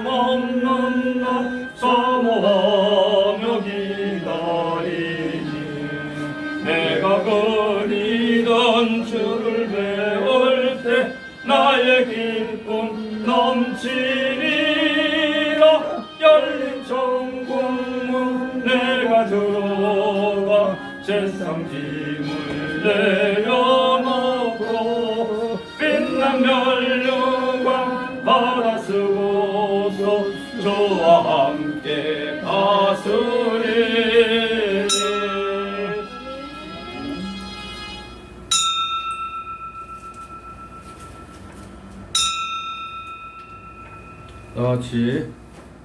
없는 나 사모하며 기다리니 내가 그리던 주를 배울 때 나의 기쁨 넘치리라. 열린 천국문 내가 들어가 세상 짐을 내려놓고 빛난 멸류관 받아 쓰고서 저와 함께 가으리. 다같이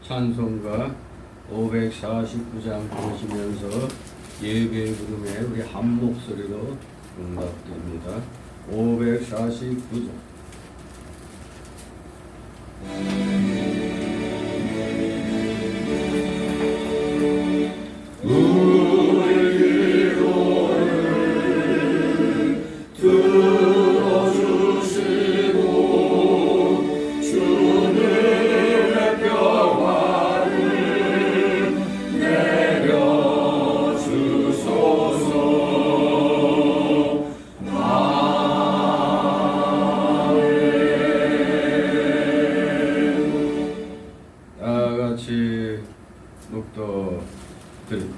찬송가 549장 부르시면서 예배 부름에 우리 한 목소리로 응답드립니다. 549장. 묵도 드립니다.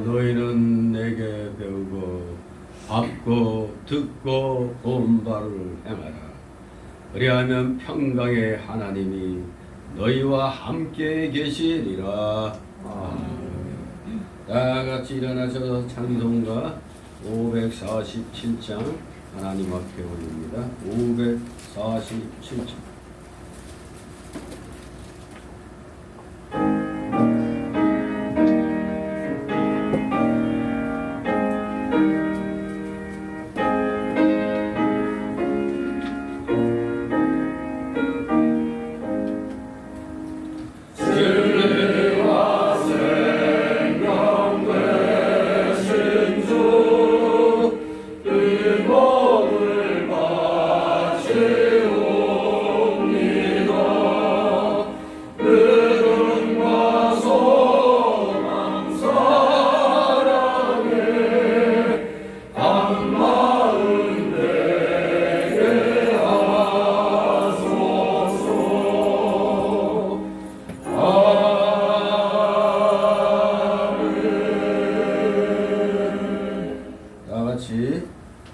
너희는 내게 배우고 받고 듣고 본 바를 행하라. 그리하면 평강의 하나님이 너희와 함께 계시리라. 다같이 일어나셔서 찬송가 547장 하나님 앞에 올립니다. 547장.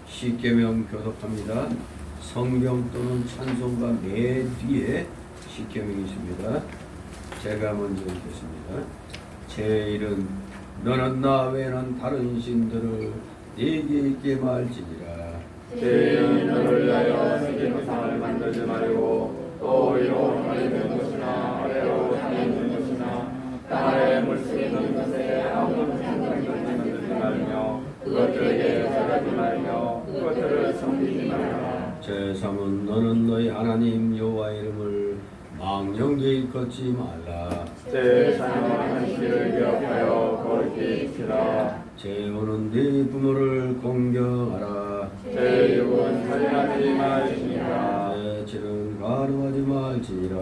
십계명 교독합니다. 성경 또는 찬송가 매 뒤에 십계명이 있습니다. 제가 먼저 읽겠습니다. 제1은 너는 나 외에는 다른 신들을 네게 있게 말지니라. 제2는 너를 위하여 새기는 상을 만들지 말고 또 위로 올리는 것이나 아래로 향하는 것이나 땅 아래 물속에 있는 것에 아무런 상관이 만들지 말며 그것들에게 절하지 말며 그것들을 섬기지 말라. 제3은 너는 너희 하나님 여호와의 이름을 망령되이 일컫지 말라. 제4는 한시를 기억하여 거룩히 지키라. 제5는 네 부모를 공경하라. 제6은 살인하지 말지니라. 제7은 가루하지 말지니라.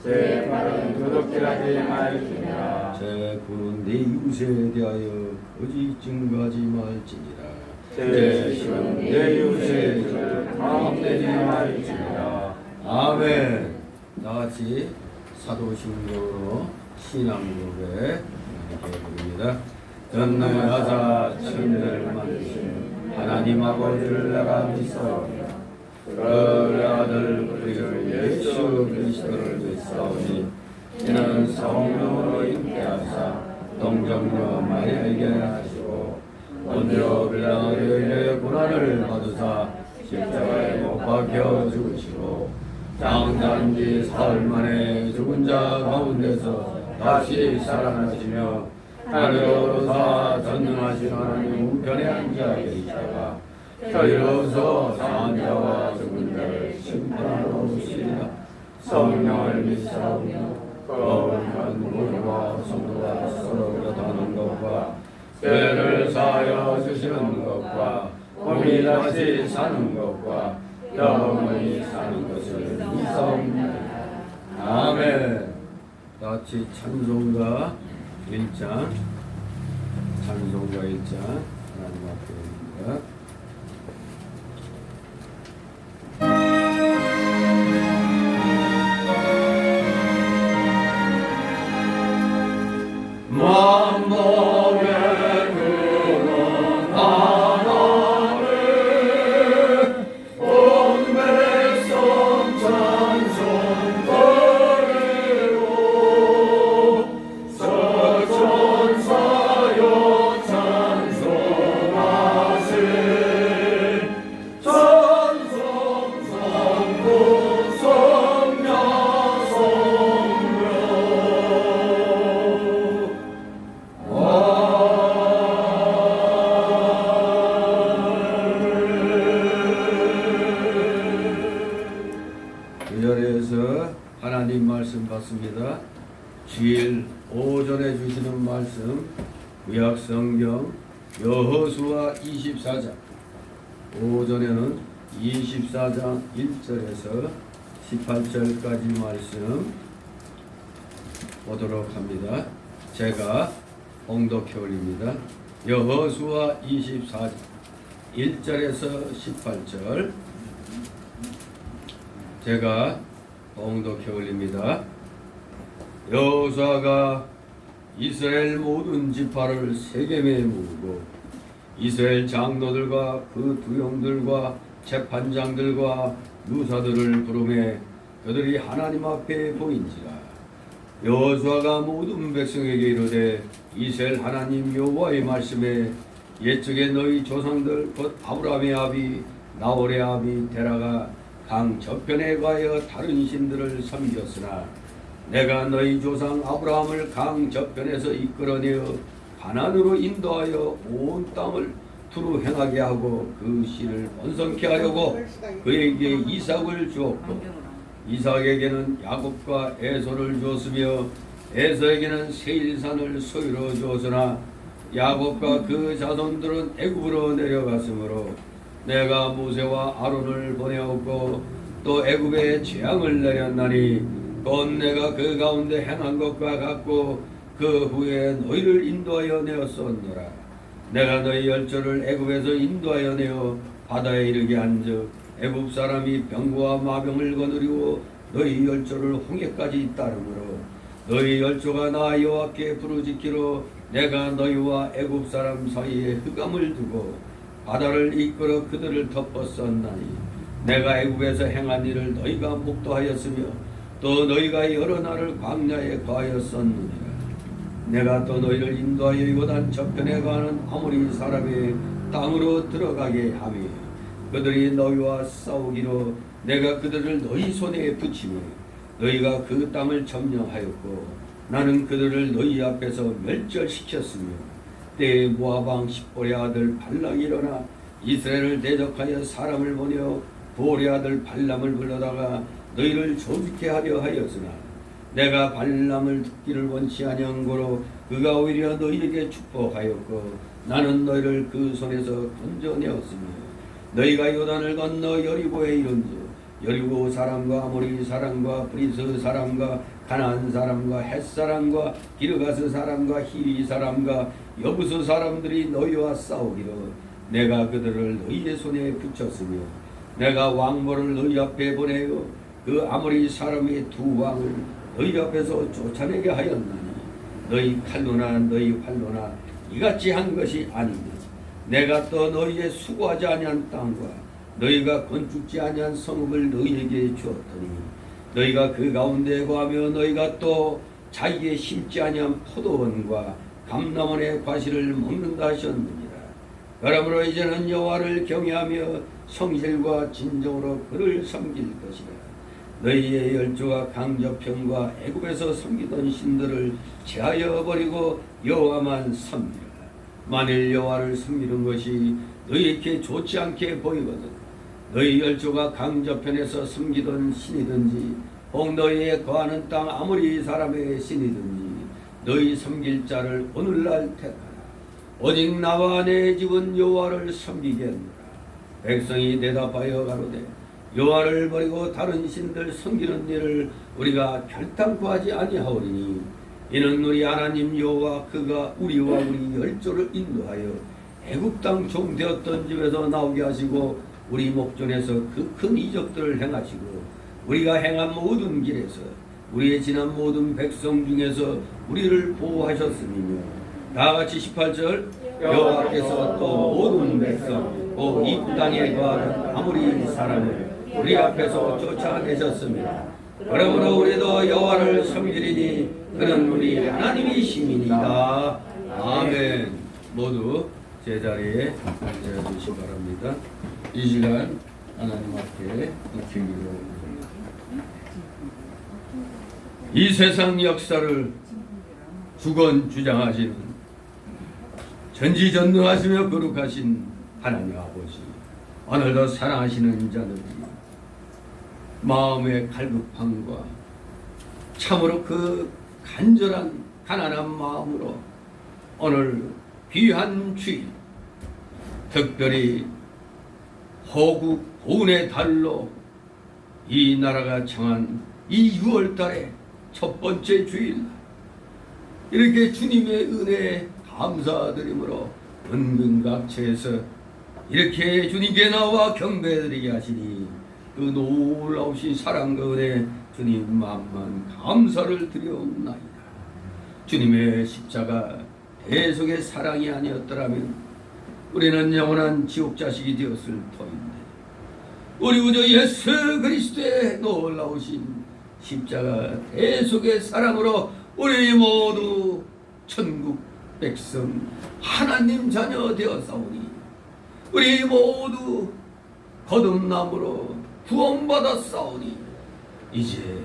제8은 도둑질하지 말지니라. 제9는 네 이웃에 대하여 거짓 증거하지 말지니라. 제10은 내 이웃의 죄를 탐내지 말지니라. 아멘. 나같이 사도신경으로 신앙고백 이렇게 부릅니다. 전능하사 천대를 만드신 하나님 아버지를 내가 믿사오니 그 아들 우리를 예수 그리스도를 믿사오니 이는 성령으로 잉태하사 동정녀 마리아에게 하시고 본디오 빌라도에게 고난을 받으사 십자가에 못 박혀 죽으시고 장사한지 사흘 만에 죽은 자 가운데서 다시 살아나시며 하늘로 오르사 전능하신 하나님 우편에 앉아 계시다가 저희로서 사한 자와 죽은 자를 심판하러 오시리라. 성령을 믿사오며 거룩한 우리와 성도가 서로 교통하는 것과 죄를 사하여 주시는 것과 몸이 다시 사는 것과 영원히 사는 것을 믿사옵니다. 아멘. 같이 찬송가 1장 찬송가 1장 하나님 앞에 옵니다. 만복의 근원 하나를 온 백성 찬송거리로 서천사여 찬송하신 찬송성부 성녀 성녀 하나님 말씀 받습니다. 주일 오전에 주시는 말씀 구약성경 여호수아 24장 오전에는 24장 1절에서 18절까지 말씀 보도록 합니다. 제가 봉독해 올립니다. 여호수아 24장 1절에서 18절 제가 봉독해 올립니다. 여호수아가 이스라엘 모든 지파를 세겜에 모으고 이스라엘 장로들과 그 두령들과 재판장들과 유사들을 부르매 그들이 하나님 앞에 보인지라. 여호수아가 모든 백성에게 이르되 이스라엘 하나님 여호와의 말씀에 옛적에 너희 조상들 곧 아브라함의 아비 나홀의 아비 데라가 강 저편에 가여 다른 신들을 섬겼으나 내가 너희 조상 아브라함을 강 저편에서 이끌어내어 가나안으로 인도하여 온 땅을 두루 행하게 하고 그 씨를 번성케 하려고 그에게 이삭을 주었고 이삭에게는 야곱과 에서를 주었으며 에서에게는 세일산을 소유로 주었으나 야곱과 그 자손들은 애굽으로 내려갔으므로 내가 모세와 아론을 보내었고 또 애굽에 재앙을 내렸나니 곧 내가 그 가운데 행한 것과 같고 그 후에 너희를 인도하여 내었었노라. 내가 너희 열조를 애굽에서 인도하여 내어 바다에 이르게 한즉 애굽 사람이 병과 마병을 거느리고 너희 열조를 홍해까지 따르므로 너희 열조가 나 여호와께 부르짖기로 내가 너희와 애굽 사람 사이에 흑암을 두고 바다를 이끌어 그들을 덮었었나니 내가 애굽에서 행한 일을 너희가 목도하였으며 또 너희가 여러 날을 광야에 거하였었느니라. 내가 또 너희를 인도하여 요단 저편에 가는 아모리 사람의 땅으로 들어가게 하며 그들이 너희와 싸우기로 내가 그들을 너희 손에 붙이며 너희가 그 땅을 점령하였고 나는 그들을 너희 앞에서 멸절시켰으며 때에 모압 십볼의 아들 발락이 일어나 이스라엘을 대적하여 사람을 보내어 볼의 아들 발람을 불러다가 너희를 조직케 하려 하였으나 내가 발람을 듣기를 원치 아니한 고로 그가 오히려 너희에게 축복하였고 나는 너희를 그 손에서 건져내었으며 너희가 요단을 건너 여리고에 이른즉 여리고 사람과 아모리 사람과 브리스 사람과 가나안 사람과 헷 사람과 기르가스 사람과 히리 사람과 여부스 사람들이 너희와 싸우기로 내가 그들을 너희의 손에 붙였으며 내가 왕모를 너희 앞에 보내어 그 아모리 사람의 두 왕을 너희 앞에서 쫓아내게 하였나니 너희 칼로나 너희 활로나 이같이 한 것이 아니니 내가 또 너희의 수고하지 아니한 땅과 너희가 건축지 아니한 성읍을 너희에게 주었더니 너희가 그 가운데 거하며 너희가 또 자기의 심지 아니한 포도원과 감람원의 과실을 먹는다 하셨느니라. 그러므로 이제는 여호와를 경외하며 성실과 진정으로 그를 섬길 것이라. 너희의 열조가 강저편과 애굽에서 섬기던 신들을 제하여 버리고 여호와만 섬기라. 만일 여호와를 섬기는 것이 너희에게 좋지 않게 보이거든 너희 열조가 강저편에서 섬기던 신이든지 혹 너희의 거하는 땅 아무리 사람의 신이든지 너희 섬길 자를 오늘날 택하라. 오직 나와 내 집은 여호와를 섬기겠노라. 백성이 대답하여 가로되 여호와를 버리고 다른 신들 섬기는 일을 우리가 결단코 하지 아니하오리니 이는 우리 하나님 여호와 그가 우리와 우리 열조를 인도하여 애굽 땅 종 되었던 집에서 나오게 하시고 우리 목전에서 그 큰 이적들을 행하시고 우리가 행한 모든 길에서 우리의 지난 모든 백성 중에서 우리를 보호하셨으니며 다같이 18절 여호와께서 또 모든 백성 또 이 땅에 거하는 아무리 사람을 우리 앞에서 쫓아내셨습니다. 그러므로 우리도 여호와를 섬기리니 그는 우리 하나님이심이니이다. 아멘. 모두 제자리에 앉아주시기 바랍니다. 이 시간 하나님 앞에 기도합니다. 이 세상 역사를 주권주장하시는 전지전능하시며 거룩하신 하나님 아버지, 오늘도 사랑하시는 자들이 마음의 갈급함과 참으로 그 간절한 가난한 마음으로 오늘 귀한 주일, 특별히 호국 보훈의 달로 이 나라가 정한 이 6월달에 첫 번째 주일, 이렇게 주님의 은혜에 감사드림으로 은근각처에서 이렇게 주님께 나와 경배드리게 하시니 그 놀라우신 사랑과 은혜 주님 만만 감사를 드려옵나이다. 주님의 십자가 대속의 사랑이 아니었더라면 우리는 영원한 지옥 자식이 되었을 터인데 우리 구주 예수 그리스도의 놀라우신 십자가 대속의 사랑으로 우리 모두 천국 백성 하나님 자녀 되었사오니 우리 모두 거듭남으로 구원받았사오니 이제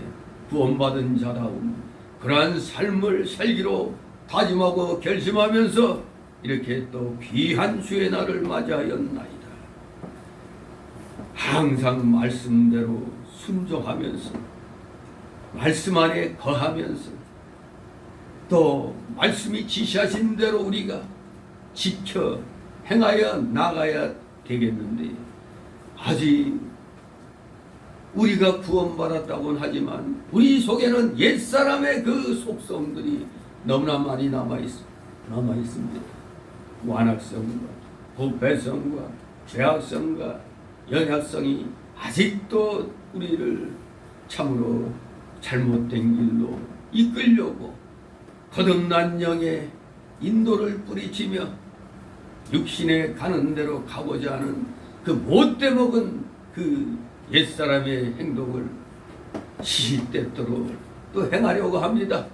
구원받은 자다운 그러한 삶을 살기로 다짐하고 결심하면서 이렇게 또 귀한 주의 날을 맞이하였나이다. 항상 말씀대로 순종하면서 말씀 안에 거하면서 또 말씀이 지시하신 대로 우리가 지켜 행하여 나가야 되겠는데 아직 우리가 구원받았다고는 하지만 우리 속에는 옛사람의 그 속성들이 너무나 많이 남아있습니다. 완악성과 부패성과 죄악성과 연약성이 아직도 우리를 참으로 잘못된 길로 이끌려고 거듭난 영의 인도를 뿌리치며 육신에 가는 대로 가고자 하는 그 못돼 먹은 그 옛사람의 행동을 시시때때로 또 행하려고 합니다.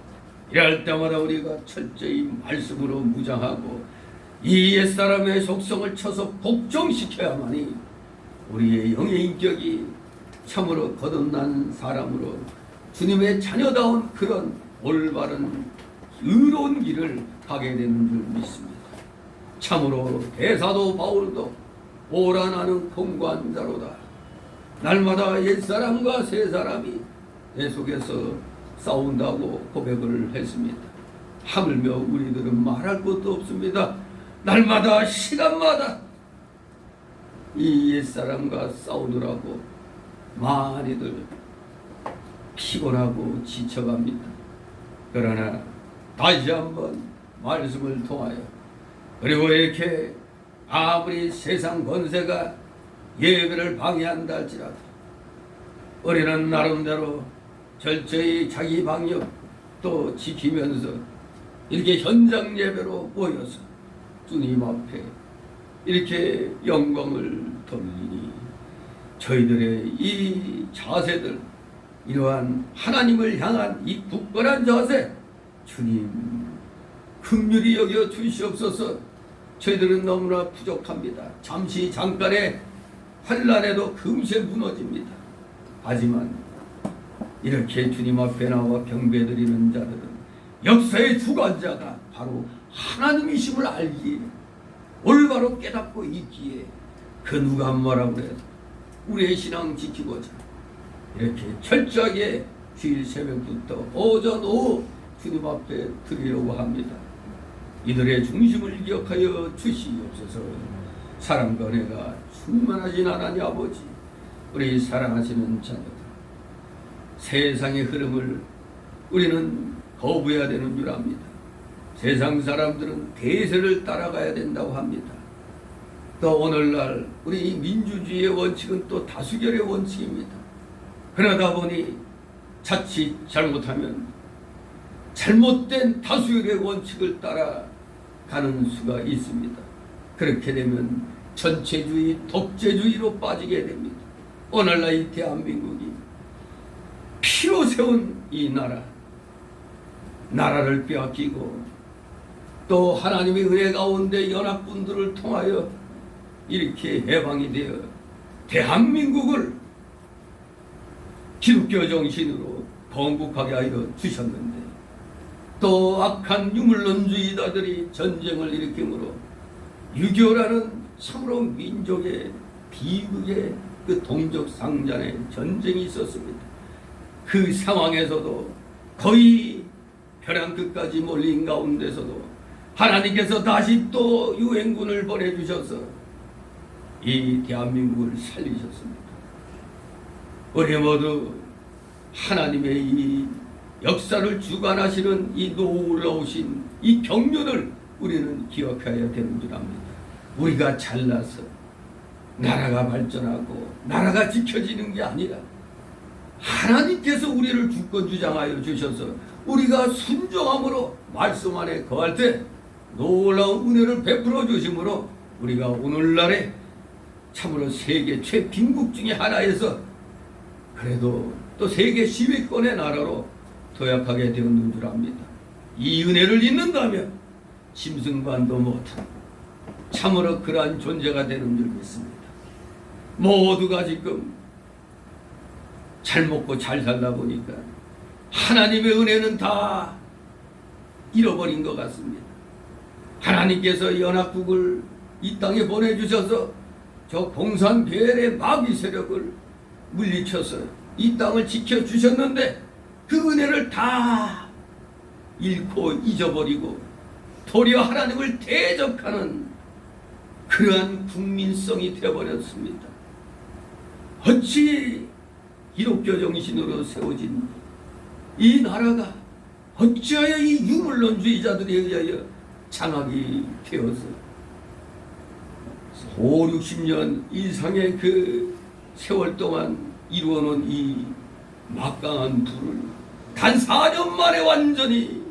이럴 때마다 우리가 철저히 말씀으로 무장하고 이 옛사람의 속성을 쳐서 복종시켜야만이 우리의 영의 인격이 참으로 거듭난 사람으로 주님의 자녀다운 그런 올바른 의로운 길을 가게 되는 줄 믿습니다. 참으로 대사도 바울도 오라 나는 공고한 자로다. 날마다 옛사람과 새사람이 내 속에서 싸운다고 고백을 했습니다. 하물며 우리들은 말할 것도 없습니다. 날마다 시간마다 이 옛사람과 싸우느라고 많이들 피곤하고 지쳐갑니다. 그러나 다시 한번 말씀을 통하여 그리고 이렇게 아무리 세상 권세가 예배를 방해한다 할지라도 우리는 나름대로 철저히 자기 방역도 지키면서 이렇게 현장 예배로 모여서 주님 앞에 이렇게 영광을 돌리니 저희들의 이 자세들, 이러한 하나님을 향한 이 굳건한 자세, 주님 긍휼히 여겨 주시옵소서. 저희들은 너무나 부족합니다. 잠시 잠깐의 환난에도 금세 무너집니다. 하지만 이렇게 주님 앞에 나와 경배드리는 자들은 역사의 주관자가 바로 하나님이심을 알기에, 올바로 깨닫고 있기에, 그 누가 뭐라고 해도 우리의 신앙 지키고자 이렇게 철저하게 주일 새벽부터 오전 오후 주님 앞에 드리려고 합니다. 이들의 중심을 기억하여 주시옵소서. 사랑과 은혜가 충만하신 하나님 아버지, 우리 사랑하시는 자녀들, 세상의 흐름을 우리는 거부해야 되는 줄 압니다. 세상 사람들은 대세를 따라가야 된다고 합니다. 또 오늘날 우리 민주주의의 원칙은 또 다수결의 원칙입니다. 그러다 보니 자칫 잘못하면 잘못된 다수결의 원칙을 따라가는 수가 있습니다. 그렇게 되면 전체주의, 독재주의로 빠지게 됩니다. 오늘날 이 대한민국이 피로 세운 이 나라를 빼앗기고 또 하나님의 은혜 가운데 연합군들을 통하여 이렇게 해방이 되어 대한민국을 기독교 정신으로 건국하게 하여 주셨는데, 또 악한 유물론주의자들이 전쟁을 일으킴으로 6.25라는 참으로 민족의 비극의 그 동족상잔의 전쟁이 있었습니다. 그 상황에서도 거의 벼랑 끝까지 몰린 가운데서도 하나님께서 다시 또 유엔군을 보내주셔서 이 대한민국을 살리셨습니다. 우리 모두 하나님의 이 역사를 주관하시는 이 놀라우신 이 경륜을 우리는 기억해야 되는 줄 압니다. 우리가 잘나서 나라가 발전하고 나라가 지켜지는 게 아니라 하나님께서 우리를 주권 주장하여 주셔서 우리가 순종함으로 말씀 안에 거할 때 놀라운 은혜를 베풀어 주심으로 우리가 오늘날에 참으로 세계 최빈국 중에 하나에서 그래도 또 세계 10위권의 나라로 도약하게 되었는 줄 압니다. 이 은혜를 잊는다면 짐승관도 못한 참으로 그러한 존재가 되는 줄 믿습니다. 모두가 지금 잘 먹고 잘 살다 보니까 하나님의 은혜는 다 잃어버린 것 같습니다. 하나님께서 연합국을 이 땅에 보내주셔서 저 공산배열의 마귀 세력을 물리쳐서 이 땅을 지켜주셨는데 그 은혜를 다 잃고 잊어버리고 도리어 하나님을 대적하는 그러한 국민성이 되어버렸습니다. 어찌 기독교 정신으로 세워진 이 나라가 어찌하여 이 유물론주의자들에 의하여 장악이 되어서 5, 60년 이상의 그 세월 동안 이루어놓은 이 막강한 부를 단 4년 만에 완전히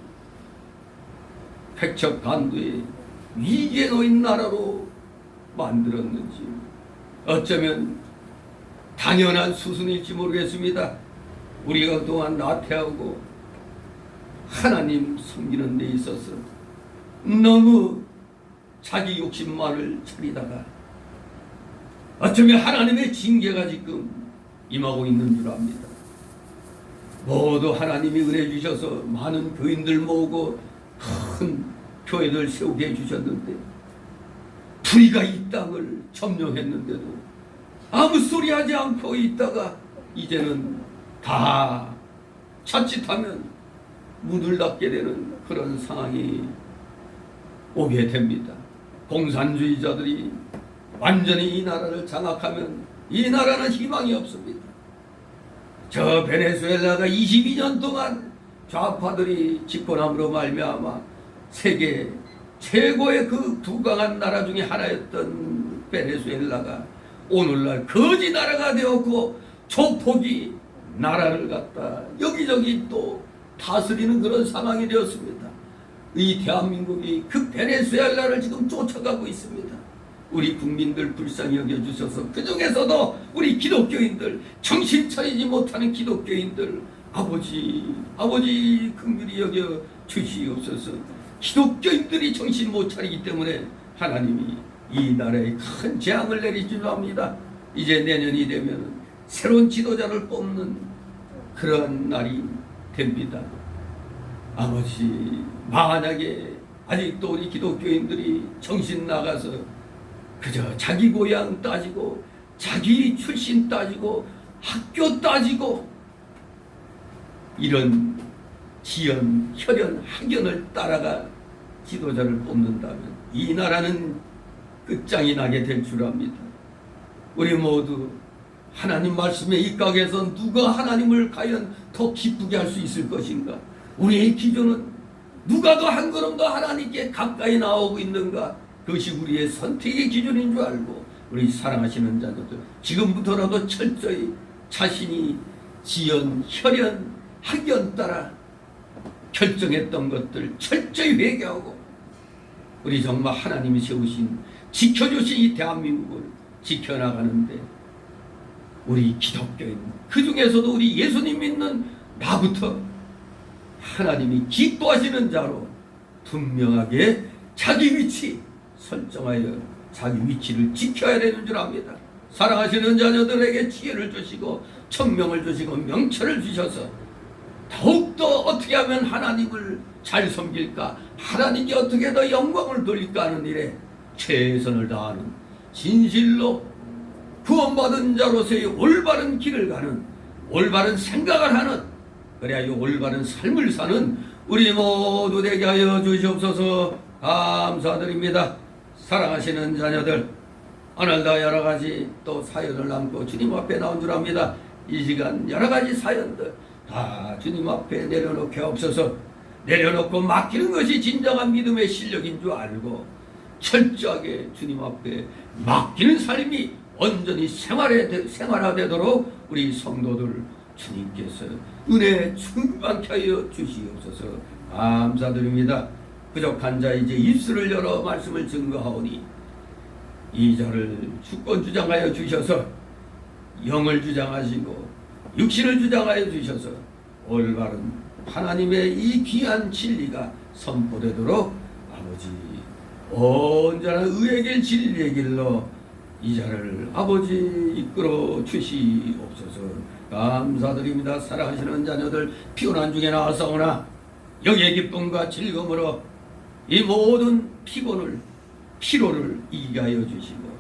백척간두의 위기에 놓인 나라로 만들었는지, 어쩌면 당연한 수순일지 모르겠습니다. 우리가 그동안 나태하고 하나님 섬기는 데 있어서 너무 자기 욕심만을 차리다가 어쩌면 하나님의 징계가 지금 임하고 있는 줄 압니다. 모두 하나님이 은혜 주셔서 많은 교인들 모으고 큰 교회들 세우게 해주셨는데 불의가 이 땅을 점령했는데도 아무 소리 하지 않고 있다가 이제는 다 자칫하면 문을 닫게 되는 그런 상황이 오게 됩니다. 공산주의자들이 완전히 이 나라를 장악하면 이 나라는 희망이 없습니다. 저 베네수엘라가 22년 동안 좌파들이 집권함으로 말미암아 세계 최고의 그 부강한 나라 중에 하나였던 베네수엘라가 오늘날 거지 나라가 되었고 조폭이 나라를 갖다 여기저기 또 다스리는 그런 상황이 되었습니다. 이 대한민국이 그 베네수엘라를 지금 쫓아가고 있습니다. 우리 국민들 불쌍히 여겨주셔서 그 중에서도 우리 기독교인들, 정신 차리지 못하는 기독교인들, 아버지 긍휼히 여겨 주시옵소서. 기독교인들이 정신 못 차리기 때문에 하나님이 이 나라에 큰 재앙을 내리시려 합니다. 이제 내년이 되면 새로운 지도자를 뽑는 그런 날이 됩니다. 아버지, 만약에 아직도 우리 기독교인들이 정신 나가서 그저 자기 고향 따지고 자기 출신 따지고 학교 따지고 이런 지연, 혈연, 학연을 따라가 지도자를 뽑는다면 이 나라는 끝장이 나게 될 줄 압니다. 우리 모두 하나님 말씀에 입각해서 누가 하나님을 과연 더 기쁘게 할 수 있을 것인가? 우리의 기준은 누가 더 한 걸음 더 하나님께 가까이 나오고 있는가? 그것이 우리의 선택의 기준인 줄 알고 우리 사랑하시는 자녀들 지금부터라도 철저히 자신이 지연, 혈연, 학연 따라 결정했던 것들 철저히 회개하고 우리 정말 하나님이 세우신 지켜주신 이 대한민국을 지켜나가는데 우리 기독교인 그 중에서도 우리 예수님 믿는 나부터 하나님이 기뻐하시는 자로 분명하게 자기 위치 설정하여 자기 위치를 지켜야 되는 줄 압니다. 사랑하시는 자녀들에게 지혜를 주시고 청명을 주시고 명철을 주셔서 더욱더 어떻게 하면 하나님을 잘 섬길까, 하나님께 어떻게 더 영광을 돌릴까 하는 일에 최선을 다하는 진실로 구원받은 자로서의 올바른 길을 가는 올바른 생각을 하는 그래야 이 올바른 삶을 사는 우리 모두 되게 하여 주시옵소서. 감사드립니다. 사랑하시는 자녀들 오늘도 여러가지 또 사연을 남고 주님 앞에 나온 줄 압니다. 이 시간 여러가지 사연들 다 주님 앞에 내려놓게 없어서 내려놓고 맡기는 것이 진정한 믿음의 실력인 줄 알고 철저하게 주님 앞에 맡기는 삶이 온전히 생활화되도록 우리 성도들 주님께서 은혜 충만케 하여 주시옵소서. 감사드립니다. 부족한 자 이제 입술을 열어 말씀을 증거하오니 이 자를 주권 주장하여 주셔서 영을 주장하시고 육신을 주장하여 주셔서 올바른 하나님의 이 귀한 진리가 선포되도록 아버지 온전한 의의 길 진리의 길로 이 자를 아버지 이끌어 주시옵소서. 감사드립니다. 사랑하시는 자녀들 피곤한 중에 나왔사오나 영의 기쁨과 즐거움으로 이 모든 피로를 이기게 하여 주시고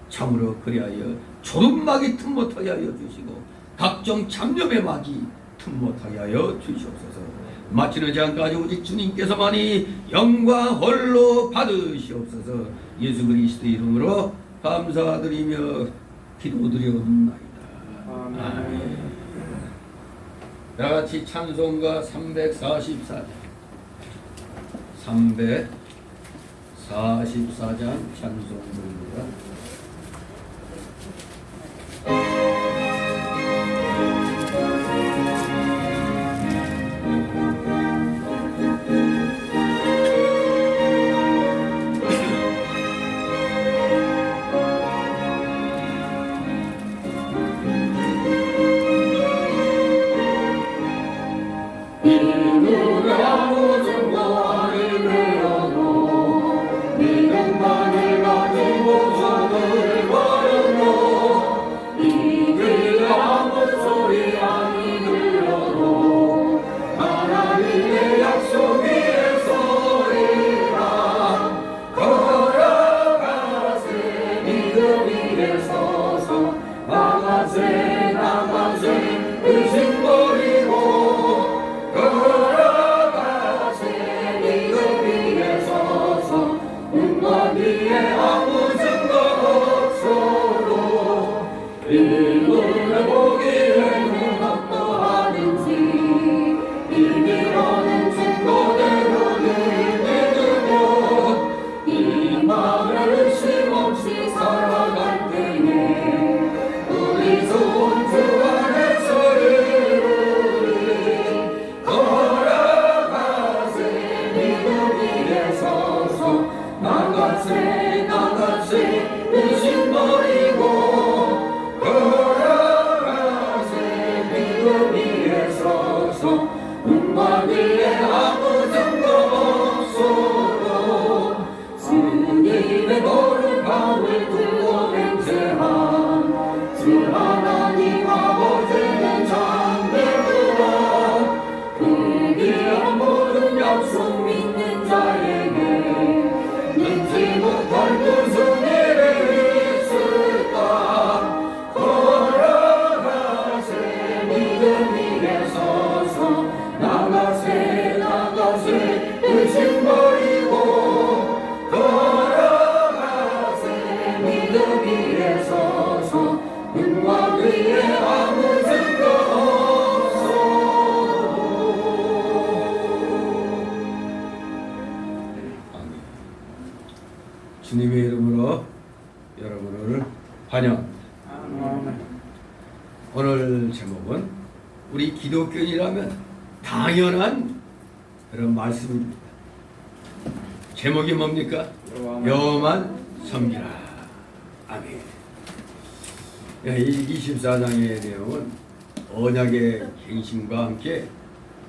참으로 그리하여 졸음막이 틈 못하게 하여 주시고 각종 잡념의 막이 틈 못하게 하여 주시옵소서. 마치는 시간까지 오직 주님께서만이 영광 홀로 받으시옵소서. 예수 그리스도 이름으로 감사드리며 기도드려옵나이다. 아멘. 다같이 찬송가 344장 344장 찬송입니다. 믿음만을 가지고 서는 주님의 이름으로 여러분을 환영합니다. 아멘. 오늘 제목은 우리 기독교인이라면 당연한 그런 말씀입니다. 제목이 뭡니까? 여호와만 섬기라. 아멘. 이 24장의 내용은 언약의 갱신과 함께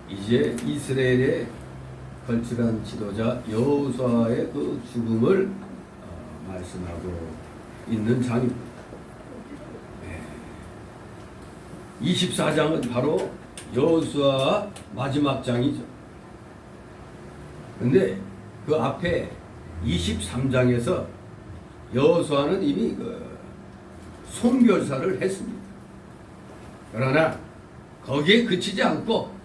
이제 이스라엘에 걸출한 지도자 여호수아의 그 죽음을 말씀하고 있는 장입니다. 24장은 바로 여호수아 마지막 장이죠. 근데 그 앞에 23장에서 여호수아는 이미 송별사를 했습니다. 그러나 거기에 그치지 않고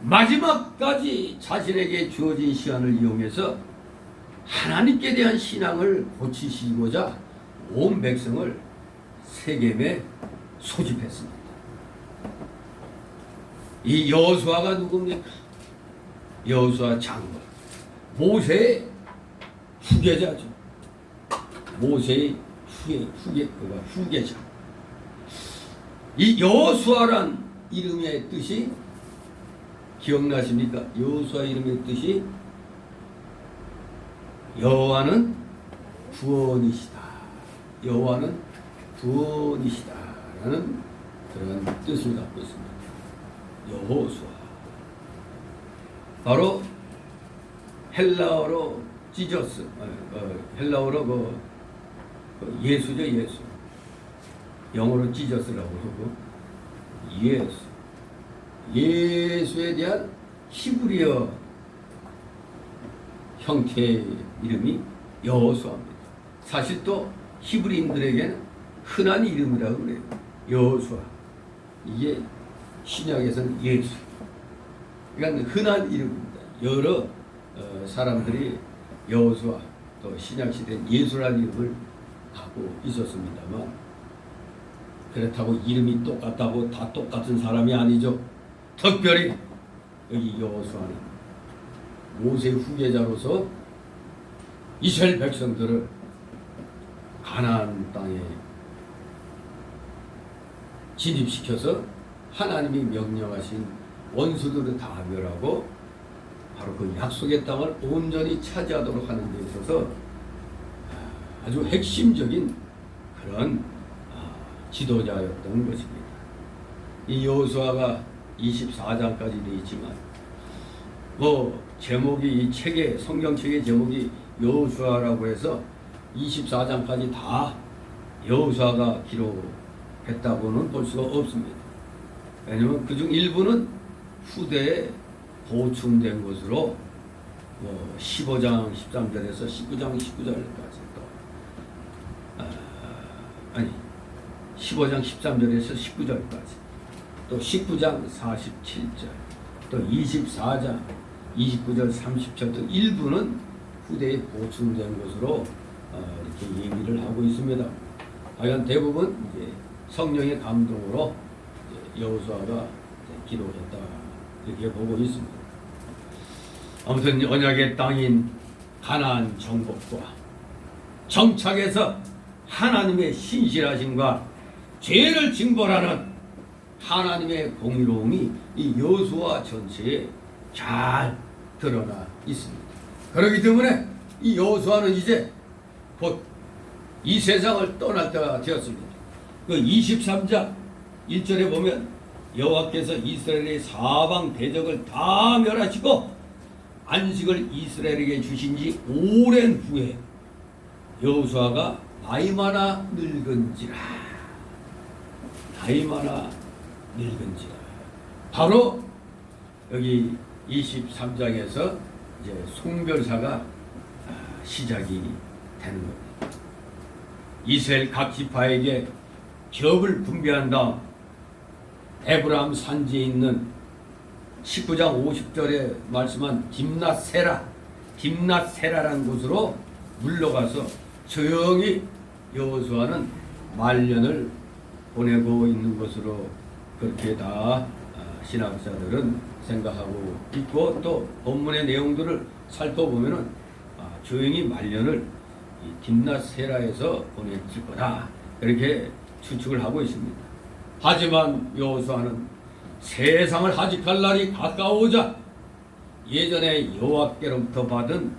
마지막까지 자신에게 주어진 시간을 이용해서 하나님께 대한 신앙을 고치시고자 온 백성을 세겜에 소집했습니다. 이 여호수아가 누굽니까? 여호수아 장군, 모세의 후계자죠. 모세의 후계자. 이 여호수아란 이름의 뜻이 기억나십니까? 여호수아 이름의 뜻이 여호와는 구원이시다. 여호와는 구원이시다라는 그런 뜻을 갖고 있습니다. 여호수아. 바로 헬라어로 지저스, 헬라어로 예수죠, 예수. 영어로 지저스라고 하고 예수. 예수에 대한 히브리어 형태의 이름이 여호수아입니다. 사실 또 히브리인들에게는 흔한 이름이라고 그래요. 여호수아. 이게 신약에서는 예수. 그러니까 흔한 이름입니다. 여러 사람들이 여호수아 또 신약 시대에 예수라는 이름을 갖고 있었습니다만 그렇다고 이름이 똑같다고 다 똑같은 사람이 아니죠. 특별히 여기 여호수아는 모세 후계자로서 이스라엘 백성들을 가나안 땅에 진입시켜서 하나님이 명령하신 원수들을 다 멸하고 바로 그 약속의 땅을 온전히 차지하도록 하는 데 있어서 아주 핵심적인 그런 지도자였던 것입니다. 이 여호수아가 24장까지 되어 있지만 제목이 이 책의 성경책의 제목이 여호수아라고 해서 24장까지 다 여호수아가 기록했다고는 볼 수가 없습니다. 왜냐하면 그중 일부는 후대에 보충된 것으로 15장 13절에서 19장 19절까지 또 15장 13절에서 19절까지 또 19장 47절 또 24장 29절 30절 등 일부는 후대에 보충된 것으로 이렇게 얘기를 하고 있습니다. 하여간 대부분 이제 성령의 감동으로 여호수아가 기록했다 이렇게 보고 있습니다. 아무튼 언약의 땅인 가나안 정복과 정착에서 하나님의 신실하심과 죄를 징벌하는 하나님의 공의로움이 이 여호수아 전체에 잘 드러나 있습니다. 그렇기 때문에 이 여호수아는 이제 곧 이 세상을 떠날 때가 되었습니다. 그 23장 1절에 보면 여호와께서 이스라엘의 사방 대적을 다 멸하시고 안식을 이스라엘에게 주신 지 오랜 후에 여호수아가 나이 많아 늙은지라 바로 여기 23장에서 이제 송별사가 시작이 되는 겁니다. 이스라엘 각 지파에게 겹을 분배한 다음 에브라임 산지에 있는 19장 50절에 말씀한 딥낫세라라는 곳으로 물러가서 조용히 여호수아는 말년을 보내고 있는 것으로 그렇게 다 신학자들은 생각하고 있고 또 본문의 내용들을 살펴보면은 조용히 말년을 이 딥낫세라에서 보냈을 거다. 이렇게 추측을 하고 있습니다. 하지만 여호수아는 세상을 하직할 날이 가까워오자 예전에 여호와께로부터 받은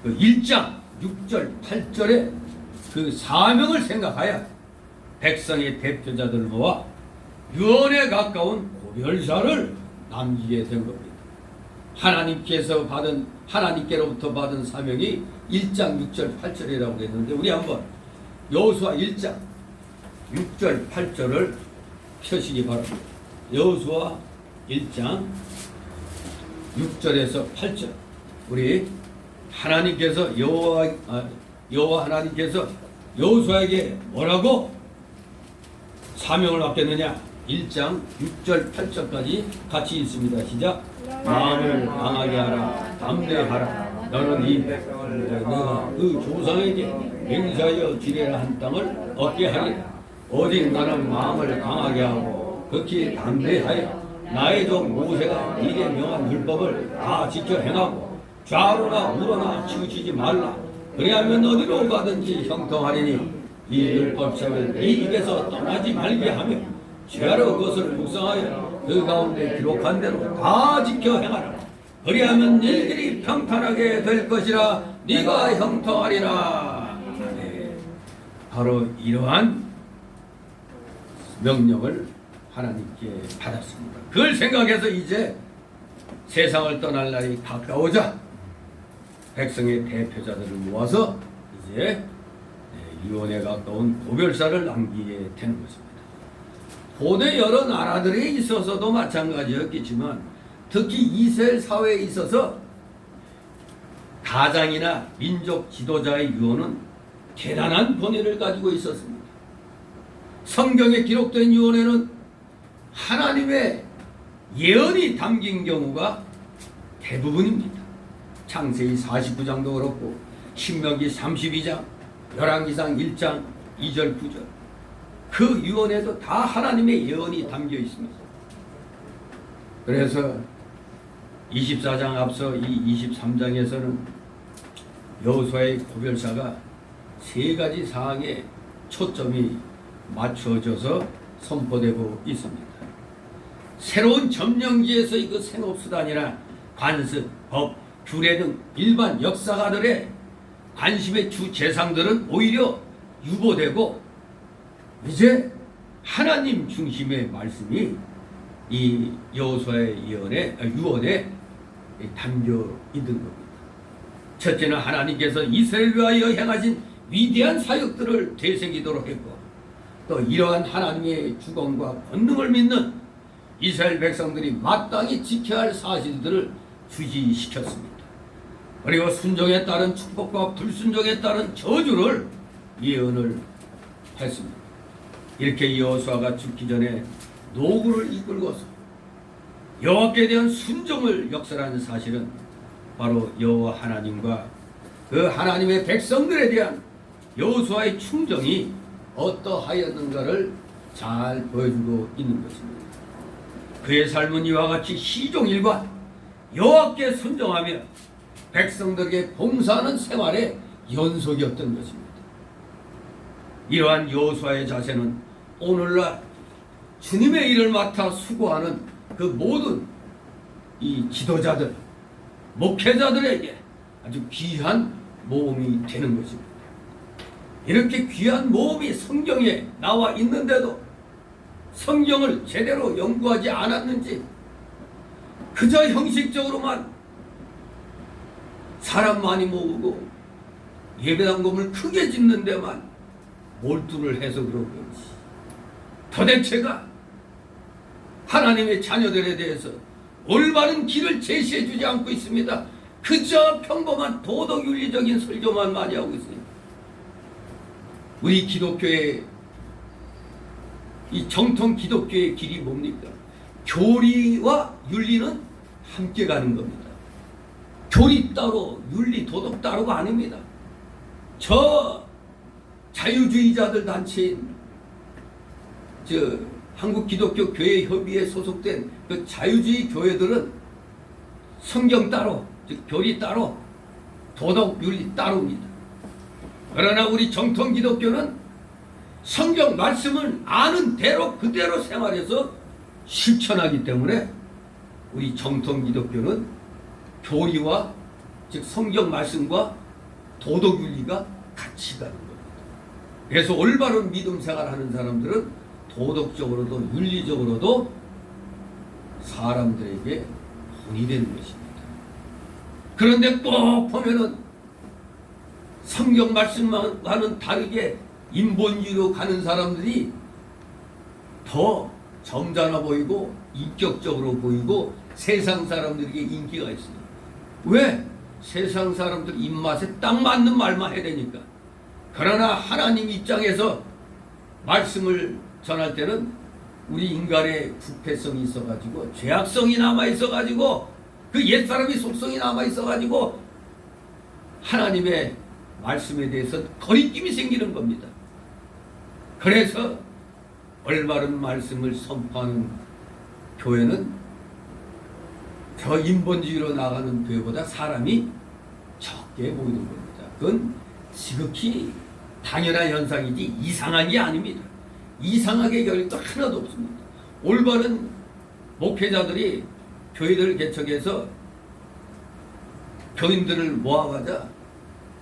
그 1장 6절 8절의 그 사명을 생각하여 백성의 대표자들을 모아 유언에 가까운 고별사를 남기게 된 겁니다. 하나님께로부터 받은 사명이 1장 6절 8절이라고 했는데 우리 한번 여호수아 1장 6절 8절을 펴시기 바랍니다. 여호수아 1장 6절에서 8절 우리 하나님께서 여호와 하나님께서 여호수아에게 뭐라고 사명을 맡겼느냐? 1장 6절 8절까지 같이 읽습니다. 시작. 마음을 강하게 하라, 담대하라. 너는 이 백성을 내가 그 조상에게 맹세하여 주리라 한 땅을 얻게 하리라. 오직 너는 마음을 강하게 하고 극히 담대하여 나의 종 모세가 네게 명한 율법을 다 지켜 행하고 좌로나 우로나 치우치지 말라. 그리하면 어디로 가든지 형통하리니 이 율법책을 네 입에서 떠나지 말게 하며 죄로 그것을 묵상하여 그 가운데 기록한 대로 다 지켜 행하라. 그리하면 너희들이 평탄하게 될 것이라. 네가 형통하리라. 네. 바로 이러한 명령을 하나님께 받았습니다. 그걸 생각해서 이제 세상을 떠날 날이 가까우자 백성의 대표자들을 모아서 이제 유언에 가까운 고별사를 남기게 되는 것입니다. 고대 여러 나라들에 있어서도 마찬가지였겠지만 특히 이스라엘 사회에 있어서 가장이나 민족 지도자의 유언은 대단한 권위를 가지고 있었습니다. 성경에 기록된 유언에는 하나님의 예언이 담긴 경우가 대부분입니다. 창세기 49장도 그렇고 신명기 32장, 열왕기상 1장 2절 9절 그 유언에도 다 하나님의 예언이 담겨 있습니다. 그래서 24장 앞서 이 23장에서는 여호수아의 고별사가 세 가지 사항에 초점이 맞춰져서 선포되고 있습니다. 새로운 점령지에서의 그 생업수단이나 관습, 법, 규례 등 일반 역사가들의 관심의 주 대상들은 오히려 유보되고 이제 하나님 중심의 말씀이 이 여호수아의 유언에 담겨 있는 겁니다. 첫째는 하나님께서 이스라엘을 위하여 행하신 위대한 사역들을 되새기도록 했고 또 이러한 하나님의 주권과 권능을 믿는 이스라엘 백성들이 마땅히 지켜야 할 사실들을 주지시켰습니다. 그리고 순종에 따른 축복과 불순종에 따른 저주를 예언을 했습니다. 이렇게 여호수아가 죽기 전에 노구를 이끌고서 여호와께 대한 순종을 역설하는 사실은 바로 여호와 하나님과 그 하나님의 백성들에 대한 여호수아의 충정이 어떠하였는가를 잘 보여주고 있는 것입니다. 그의 삶은 이와 같이 시종일관 여호와께 순종하며 백성들에게 봉사하는 생활의 연속이었던 것입니다. 이러한 여호수아의 자세는 오늘날 주님의 일을 맡아 수고하는 그 모든 이 지도자들, 목회자들에게 아주 귀한 모험이 되는 것입니다. 이렇게 귀한 모험이 성경에 나와 있는데도 성경을 제대로 연구하지 않았는지 그저 형식적으로만 사람 많이 모으고 예배당금을 크게 짓는 데만 몰두를 해서 그런 건지 도대체가 하나님의 자녀들에 대해서 올바른 길을 제시해 주지 않고 있습니다. 그저 평범한 도덕윤리적인 설교만 많이 하고 있습니다. 우리 기독교의 이 정통 기독교의 길이 뭡니까? 교리와 윤리는 함께 가는 겁니다. 교리 따로 윤리 도덕 따로가 아닙니다. 저 자유주의자들 단체인 한국 기독교 교회 협의회에 소속된 그 자유주의 교회들은 성경 따로, 즉 교리 따로, 도덕 윤리 따로입니다. 그러나 우리 정통 기독교는 성경 말씀을 아는 대로 그대로 생활해서 실천하기 때문에 우리 정통 기독교는 교리와 즉 성경 말씀과 도덕 윤리가 같이 가는 겁니다. 그래서 올바른 믿음 생활하는 사람들은 도덕적으로도 윤리적으로도 사람들에게 본이 되는 것입니다. 그런데 꼭 보면은 성경 말씀과는 다르게 인본주의로 가는 사람들이 더 점잖아 보이고 인격적으로 보이고 세상 사람들에게 인기가 있습니다. 왜? 세상 사람들 입맛에 딱 맞는 말만 해야 되니까. 그러나 하나님 입장에서 말씀을 전할 때는 우리 인간의 부패성이 있어가지고 죄악성이 남아있어가지고 그 옛사람이 속성이 남아있어가지고 하나님의 말씀에 대해서 거리낌이 생기는 겁니다. 그래서 올바른 말씀을 선포하는 교회는 저 인본주의로 나가는 교회보다 사람이 적게 보이는 겁니다. 그건 지극히 당연한 현상이지 이상한 게 아닙니다. 이상하게 결도 하나도 없습니다. 올바른 목회자들이 교회들을 개척해서 교인들을 모아가자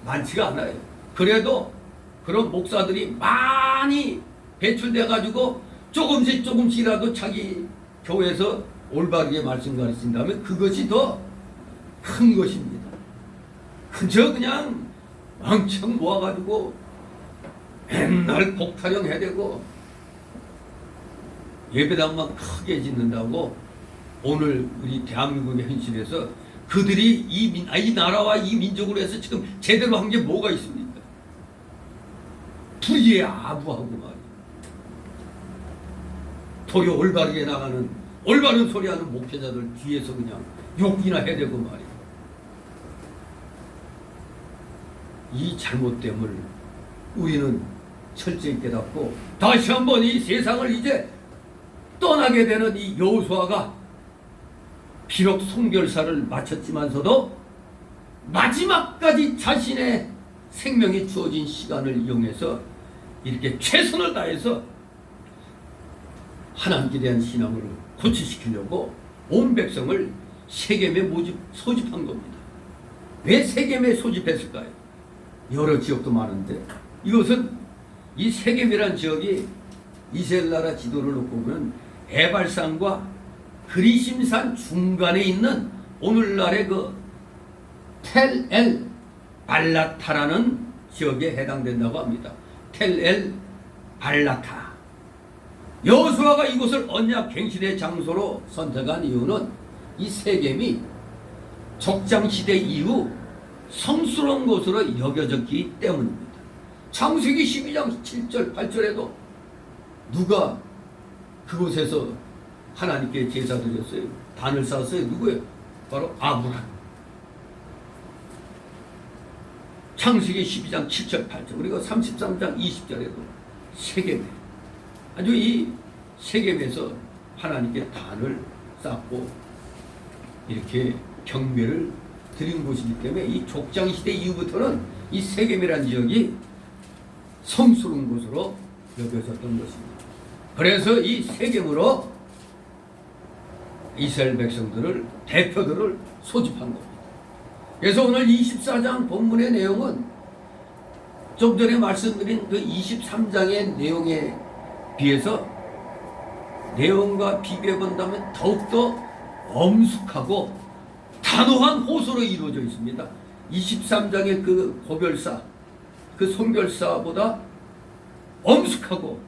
많지가 않아요. 그래도 그런 목사들이 많이 배출돼 가지고 조금씩이라도 자기 교회에서 올바르게 말씀 가르친다면 그것이 더 큰 것입니다. 그저 그냥 왕창 모아가지고 맨날 곡타령 해대고 예배당만 크게 짓는다고 오늘 우리 대한민국의 현실에서 그들이 이 나라와 이 민족으로 해서 지금 제대로 한 게 뭐가 있습니까? 불의에 아부하고 말이야. 도리어 올바르게 나가는 올바른 소리하는 목회자들 뒤에서 그냥 욕이나 해대고 말이야. 이 잘못됨을 우리는 철저히 깨닫고 다시 한번 이 세상을 이제 떠나게 되는 이 여호수아가 비록 송결사를 마쳤지만서도 마지막까지 자신의 생명이 주어진 시간을 이용해서 이렇게 최선을 다해서 하나님께 대한 신앙을 고취시키려고 온 백성을 세겜에 소집한 겁니다. 왜 세겜에 소집했을까요? 여러 지역도 많은데 이것은 이 세겜이라는 지역이 이스라엘 나라 지도를 놓고 보면 에발산과 그리심산 중간에 있는 오늘날의 그 텔-엘 발라타라는 지역에 해당된다고 합니다. 텔-엘 발라타. 여호수아가 이곳을 언약 갱신의 장소로 선택한 이유는 이 세겜이 족장시대 이후 성스러운 곳으로 여겨졌기 때문입니다. 창세기 12장 7절 8절에도 누가 그곳에서 하나님께 제사 드렸어요? 단을 쌓았어요. 누구예요? 바로 아브라함. 창세기 12장 7절 8절 그리고 33장 20절에도 세겜에 아주 이 세겜에서 하나님께 단을 쌓고 이렇게 경배를 드린 곳이기 때문에 이 족장시대 이후부터는 이 세겜이라는 지역이 성스러운 곳으로 여겨졌던 것입니다. 그래서 이 세겜으로 이스라엘 백성들을 대표들을 소집한 겁니다. 그래서 오늘 24장 본문의 내용은 좀 전에 말씀드린 그 23장의 내용에 비해서 내용과 비교해 본다면 더욱더 엄숙하고 단호한 호소로 이루어져 있습니다. 23장의 그 고별사, 그 송별사보다 엄숙하고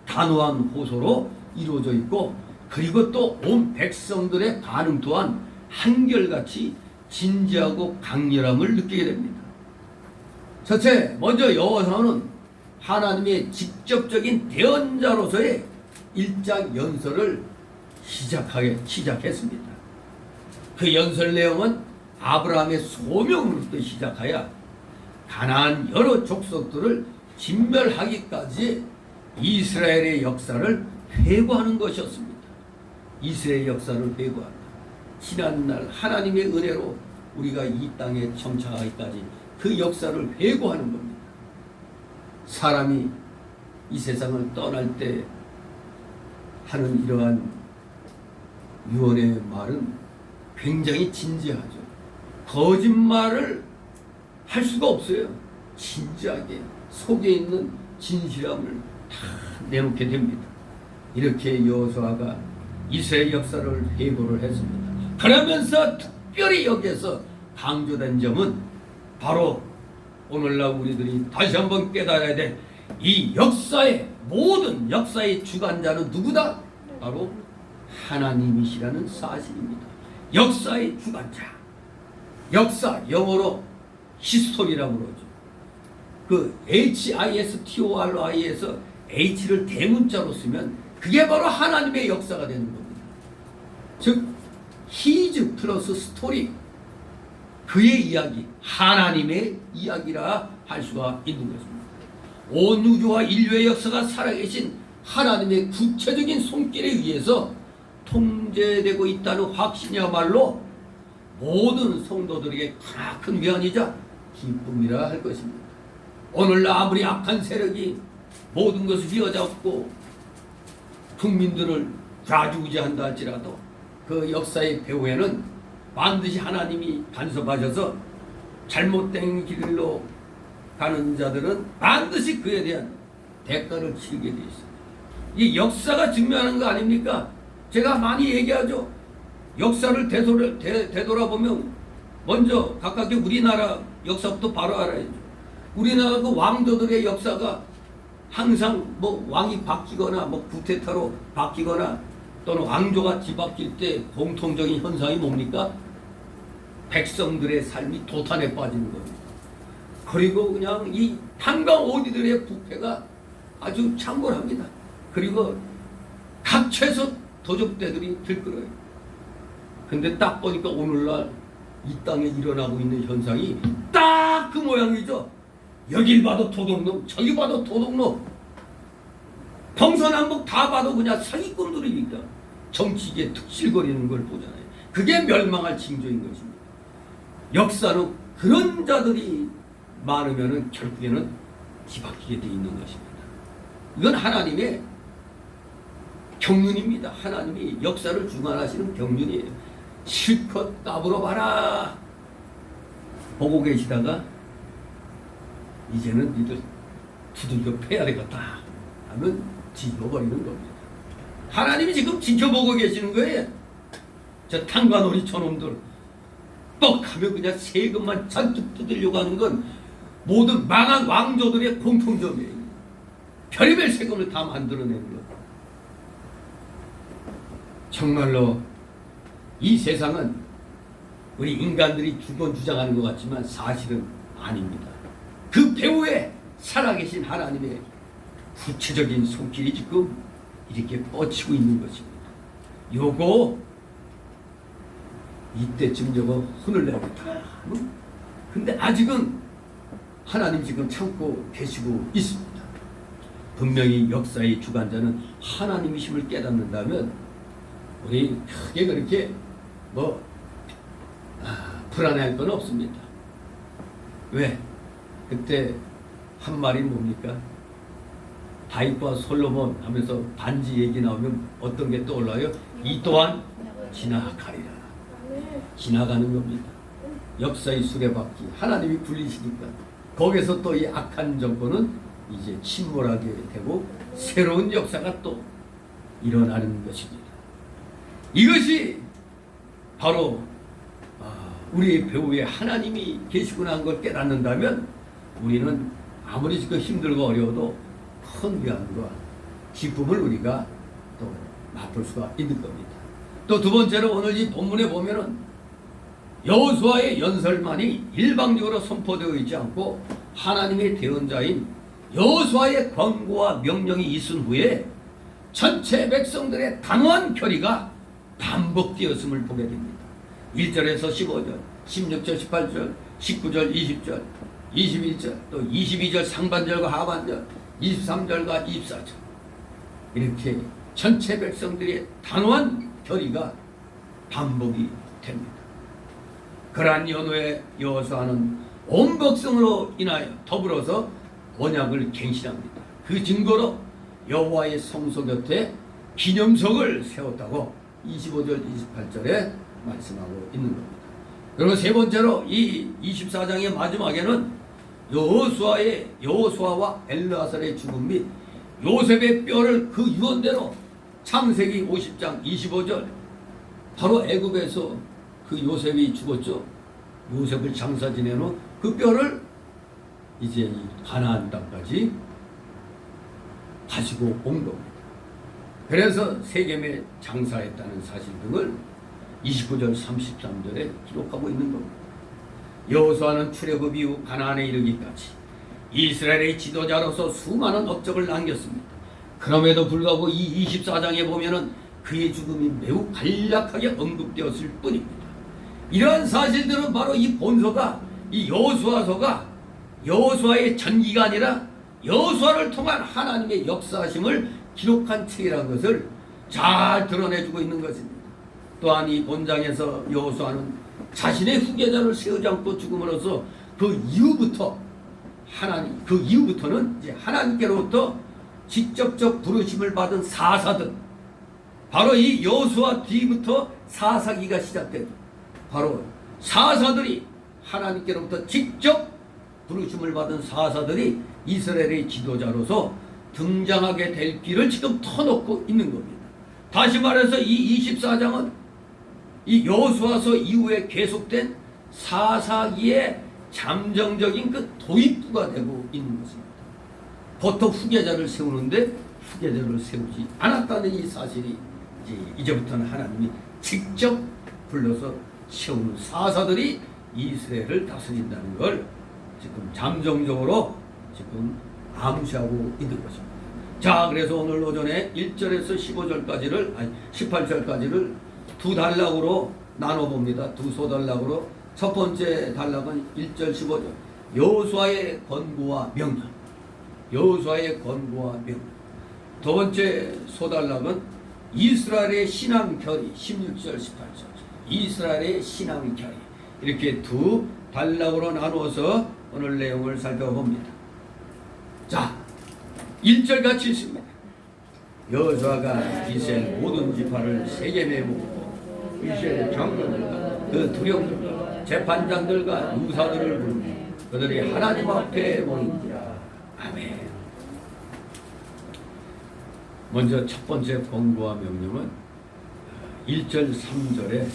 단호한 호소로 이루어져 있고 그리고 또 온 백성들의 반응 또한 한결같이 진지하고 강렬함을 느끼게 됩니다. 첫째, 먼저 여호수아는 하나님의 직접적인 대언자로서의 일장 연설을 시작했습니다. 그 연설 내용은 아브라함의 소명으로부터 시작하여 가나안 여러 족속들을 진멸하기까지 이스라엘의 역사를 회고하는 것이었습니다. 이스라엘의 역사를 회고한다. 지난날 하나님의 은혜로 우리가 이 땅에 정착하기까지 그 역사를 회고하는 겁니다. 사람이 이 세상을 떠날 때 하는 이러한 유언의 말은 굉장히 진지하죠. 거짓말을 할 수가 없어요. 진지하게 속에 있는 진실함을 다 내놓게 됩니다. 이렇게 여호수아가 이스라엘 역사를 회고를 했습니다. 그러면서 특별히 여기에서 강조된 점은 바로 오늘날 우리들이 다시 한번 깨달아야 될 이 역사의 모든 역사의 주관자는 누구다? 바로 하나님이시라는 사실입니다. 역사의 주관자. 역사 영어로 히스토리라고 그러죠. 그 HISTORI에서 H를 대문자로 쓰면 그게 바로 하나님의 역사가 되는 겁니다. 즉 히즈 플러스 스토리, 그의 이야기, 하나님의 이야기라 할 수가 있는 것입니다. 온 우주와 인류의 역사가 살아계신 하나님의 구체적인 손길에 의해서 통제되고 있다는 확신이야말로 모든 성도들에게 큰 위안이자 기쁨이라 할 것입니다. 오늘날 아무리 악한 세력이 모든 것을 휘어잡고 국민들을 좌지우지한다 할지라도 그 역사의 배후에는 반드시 하나님이 간섭하셔서 잘못된 길로 가는 자들은 반드시 그에 대한 대가를 치르게 되어 있습니다. 이 역사가 증명하는 거 아닙니까? 제가 많이 얘기하죠. 역사를 되돌아보면 먼저 가깝게 우리나라 역사부터 바로 알아야죠. 우리나라 그 왕조들의 역사가 항상 뭐 왕이 바뀌거나 뭐 쿠데타로 바뀌거나 또는 왕조가 뒤바뀔 때 공통적인 현상이 뭡니까? 백성들의 삶이 도탄에 빠지는 겁니다. 그리고 그냥 이 한강오리들의 부패가 아주 창궐합니다. 그리고 각 최소 도적대들이 들끓어요. 근데 딱 보니까 오늘날 이 땅에 일어나고 있는 현상이 딱 그 모양이죠. 여길 봐도 도둑놈, 저기 봐도 도둑놈, 동서남북 다 봐도 그냥 사기꾼들이니까 정치계에 특실거리는 걸 보잖아요. 그게 멸망할 징조인 것입니다. 역사는 그런 자들이 많으면은 결국에는 뒤바뀌게 돼 있는 것입니다. 이건 하나님의 경륜입니다. 하나님이 역사를 주관하시는 경륜이에요. 실컷 까불어 봐라 보고 계시다가 이제는 니들 두들겨 패야 되겠다 하면 뒤집어버리는 겁니다. 하나님이 지금 지켜보고 계시는 거예요. 저 탄관오리 저놈들 뻑하면 그냥 세금만 잔뜩 뜯으려고 하는 건 모든 망한 왕조들의 공통점이에요. 별의별 세금을 다 만들어내는 것. 정말로 이 세상은 우리 인간들이 주장하는 것 같지만 사실은 아닙니다. 그 배후에 살아계신 하나님의 구체적인 손길이 지금 이렇게 뻗치고 있는 것입니다. 요거 이때쯤 저거 혼을 내야겠다. 근데 아직은 하나님 지금 참고 계시고 있습니다. 분명히 역사의 주관자는 하나님이심을 깨닫는다면 우리 크게 그렇게 불안해할 건 없습니다. 왜? 그때 한 말이 뭡니까? 다윗과 솔로몬 하면서 반지 얘기 나오면 어떤 게 떠올라요? 이 또한 지나가리라. 지나가는 겁니다. 역사의 수레바퀴 하나님이 굴리시니까 거기서 또 이 악한 정권은 이제 침몰하게 되고 새로운 역사가 또 일어나는 것입니다. 이것이 바로 우리의 배후에 하나님이 계시구나 한 걸 깨닫는다면 우리는 아무리 지금 힘들고 어려워도 큰 위안과 기쁨을 우리가 또 맛볼 수가 있는 겁니다. 또 두 번째로 오늘 이 본문에 보면은 여호수아의 연설만이 일방적으로 선포되어 있지 않고 하나님의 대언자인 여호수아의 권고와 명령이 있은 후에 전체 백성들의 단호한 결의가 반복되었음을 보게 됩니다. 1절에서 15절, 16절, 18절, 19절, 20절, 21절, 또 22절 상반절과 하반절, 23절과 24절 이렇게 전체 백성들의 단호한 결의가 반복이 됩니다. 그러한 연후에 여호수아는 온 백성으로 인하여 더불어서 언약을 갱신합니다. 그 증거로 여호와의 성소 곁에 기념석을 세웠다고 25절 28절에 말씀하고 있는 겁니다. 그리고 세 번째로 이 24장의 마지막에는 여호수아와 엘르아살의 죽음 및 요셉의 뼈를 그 유언대로 창세기 50장 25절 바로 애굽에서 그 요셉이 죽었죠. 요셉을 장사 지내놓은 그 뼈를 이제 이 가나안 땅까지 가지고 온 겁니다. 그래서 세겜에 장사했다는 사실 등을 29절 33절에 기록하고 있는 겁니다. 여호수아는 출애굽 이후 가나안에 이르기까지 이스라엘의 지도자로서 수많은 업적을 남겼습니다. 그럼에도 불구하고 이 24장에 보면은 그의 죽음이 매우 간략하게 언급되었을 뿐입니다. 이러한 사실들은 바로 이 본서가 이 여호수아서가 여호수아의 전기가 아니라 여호수아를 통한 하나님의 역사하심을 기록한 책이라는 것을 잘 드러내주고 있는 것입니다. 또한 이 본장에서 여호수아는 자신의 후계자를 세우지 않고 죽음으로써 그 이후부터는 이제 하나님께로부터 직접적 부르심을 받은 사사들, 바로 이 여호수아 뒤부터 사사기가 시작되죠. 바로 사사들이 하나님께로부터 직접 부르심을 받은 사사들이 이스라엘의 지도자로서 등장하게 될 길을 지금 터놓고 있는 겁니다. 다시 말해서 이 24장은 이 여호수아서 이후에 계속된 사사기의 잠정적인 그 도입부가 되고 있는 것입니다. 보통 후계자를 세우는데 후계자를 세우지 않았다는 이 사실이 이제부터는 하나님이 직접 불러서 세우는 사사들이 이스라엘을 다스린다는 걸 지금 잠정적으로 지금 암시하고 있는 것입니다. 자, 그래서 오늘 오전에 1절에서 18절까지를 두 단락으로 나눠봅니다. 두 소단락으로. 첫 번째 단락은 1절 15절 여호수아의 권고와 명령. 여호수아의 권고와 명령. 두 번째 소단락은 이스라엘의 신앙 결의 16절 18절. 이스라엘의 신앙 결의. 이렇게 두 단락으로 나누어서 오늘 내용을 살펴봅니다. 자, 1절 같이 있습니다. 여호수아가 이스라엘 모든 지파를 세겜에 모으고 이스라엘 장로들과 그 두령들과 재판장들과 유사들을 부르고 그들이 하나님 앞에 모이니라. 아멘. 먼저 첫 번째 권고와 명령은 1절 3절에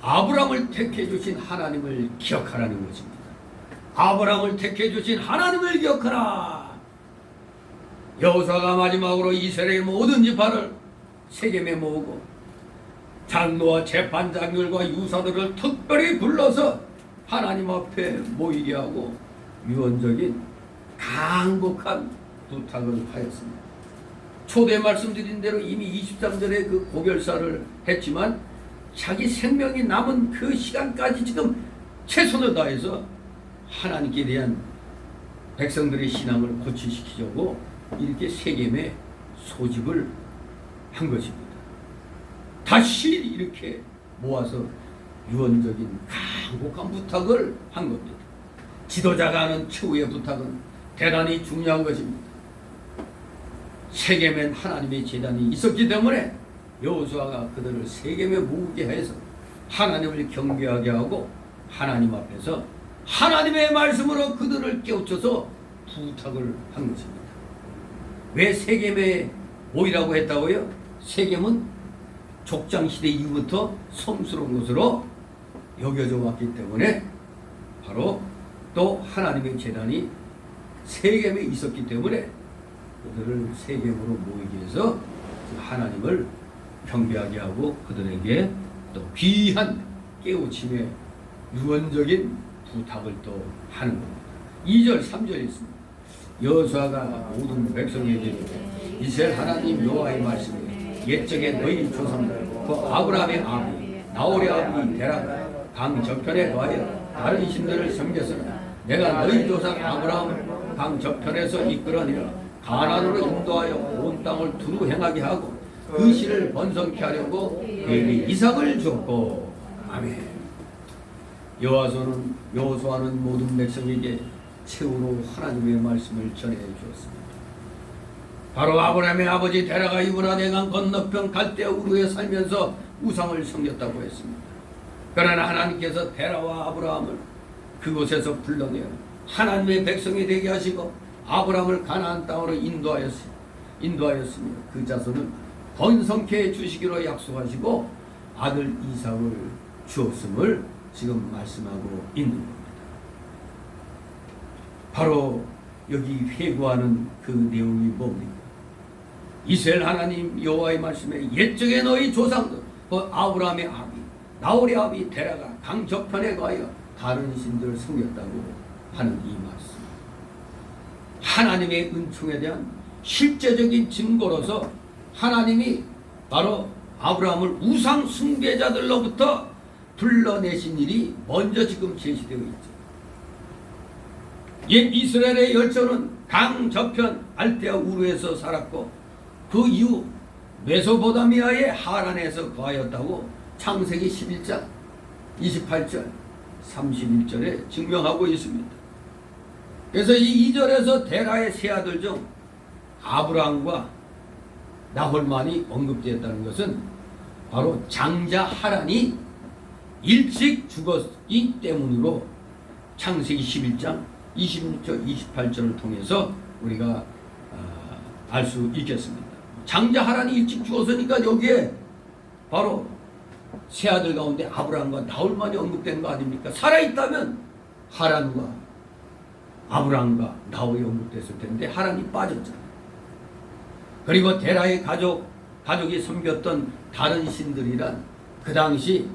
아브라함을 택해 주신 하나님을 기억하라는 것입니다. 아브라함을 택해 주신 하나님을 기억하라. 여호수아가 마지막으로 이스라엘 모든 지파를 세겜에 모으고 장로와 재판장들과 유사들을 특별히 불러서 하나님 앞에 모이게 하고 유언적인 간곡한 부탁을 하였습니다. 초대 말씀드린 대로 이미 23절에 그 고별사를 했지만 자기 생명이 남은 그 시간까지 지금 최선을 다해서 하나님께 대한 백성들의 신앙을 고취시키려고 이렇게 세겜에 소집을 한 것입니다. 다시 이렇게 모아서 유언적인 간곡한 부탁을 한 겁니다. 지도자가 하는 최후의 부탁은 대단히 중요한 것입니다. 세겜엔 하나님의 제단이 있었기 때문에 여호수아가 그들을 세겜에 모으게 해서 하나님을 경배하게 하고 하나님 앞에서 하나님의 말씀으로 그들을 깨우쳐서 부탁을 한 것입니다. 왜 세겜에 모이라고 했다고요? 세겜은 족장시대 이후부터 성스러운 것으로 여겨져 왔기 때문에 바로 또 하나님의 제단이 세겜에 있었기 때문에 그들을 세겜으로 모이게 해서 하나님을 경배하게 하고 그들에게 또 귀한 깨우침의 유언적인 부탁을 또 하는 겁니다. 2절 3절에 있습니다. 여호수아가 모든 백성에게 이스라엘 하나님 여호와의 말씀에 옛적에 너희 조상들 그 아브라함의 아비 나홀의 아비 데라가 강 저편에 거하여 다른 신들을 섬겼으나 내가 너희 조상 아브라함을 강 저편에서 이끌어내어 가나안으로 인도하여 온 땅을 두루 행하게 하고 그 씨를 번성케 하려고 그에게 이삭을 줬고. 아멘. 여호수아는 모든 백성에게 최후로 하나님의 말씀을 전해 주었습니다. 바로 아브라함의 아버지 데라가 유브라데강 건너편 갈대아 우르에 살면서 우상을 섬겼다고 했습니다. 그러나 하나님께서 데라와 아브라함을 그곳에서 불러내어 하나님의 백성이 되게 하시고 아브라함을 가나안 땅으로 인도하였으며 그 자손은 번성케 해주시기로 약속하시고 아들 이삭을 주었음을 지금 말씀하고 있는 겁니다. 바로 여기 회고하는 그 내용이 뭡니까? 이스라엘 하나님 여호와의 말씀에 옛적에 너희 조상들 아브라함의 아비 나홀의 아비 데라가 강 저편에 가여 다른 신들을 섬겼다고 하는 이 말씀, 하나님의 은총에 대한 실제적인 증거로서 하나님이 바로 아브라함을 우상 숭배자들로부터 불러내신 일이 먼저 지금 제시되어 있죠. 옛 이스라엘의 열조는 강 저편 알테아 우르에서 살았고 그 이후 메소포타미아의 하란에서 거하였다고 창세기 11장 28절 31절에 증명하고 있습니다. 그래서 이 2절에서 데라의 세 아들 중 아브라함과 나홀만이 언급되었다는 것은 바로 장자 하란이 일찍 죽었기 때문으로 창세기 11장 26절 28절을 통해서 우리가 알 수 있겠습니다. 장자 하란이 일찍 죽었으니까 여기에 바로 세 아들 가운데 아브라함과 나홀만이 언급된 거 아닙니까? 살아있다면 하란과 아브라함과 나홀이 언급됐을 텐데 하란이 빠졌잖아요. 그리고 데라의 가족이 섬겼던 다른 신들이란 그 당시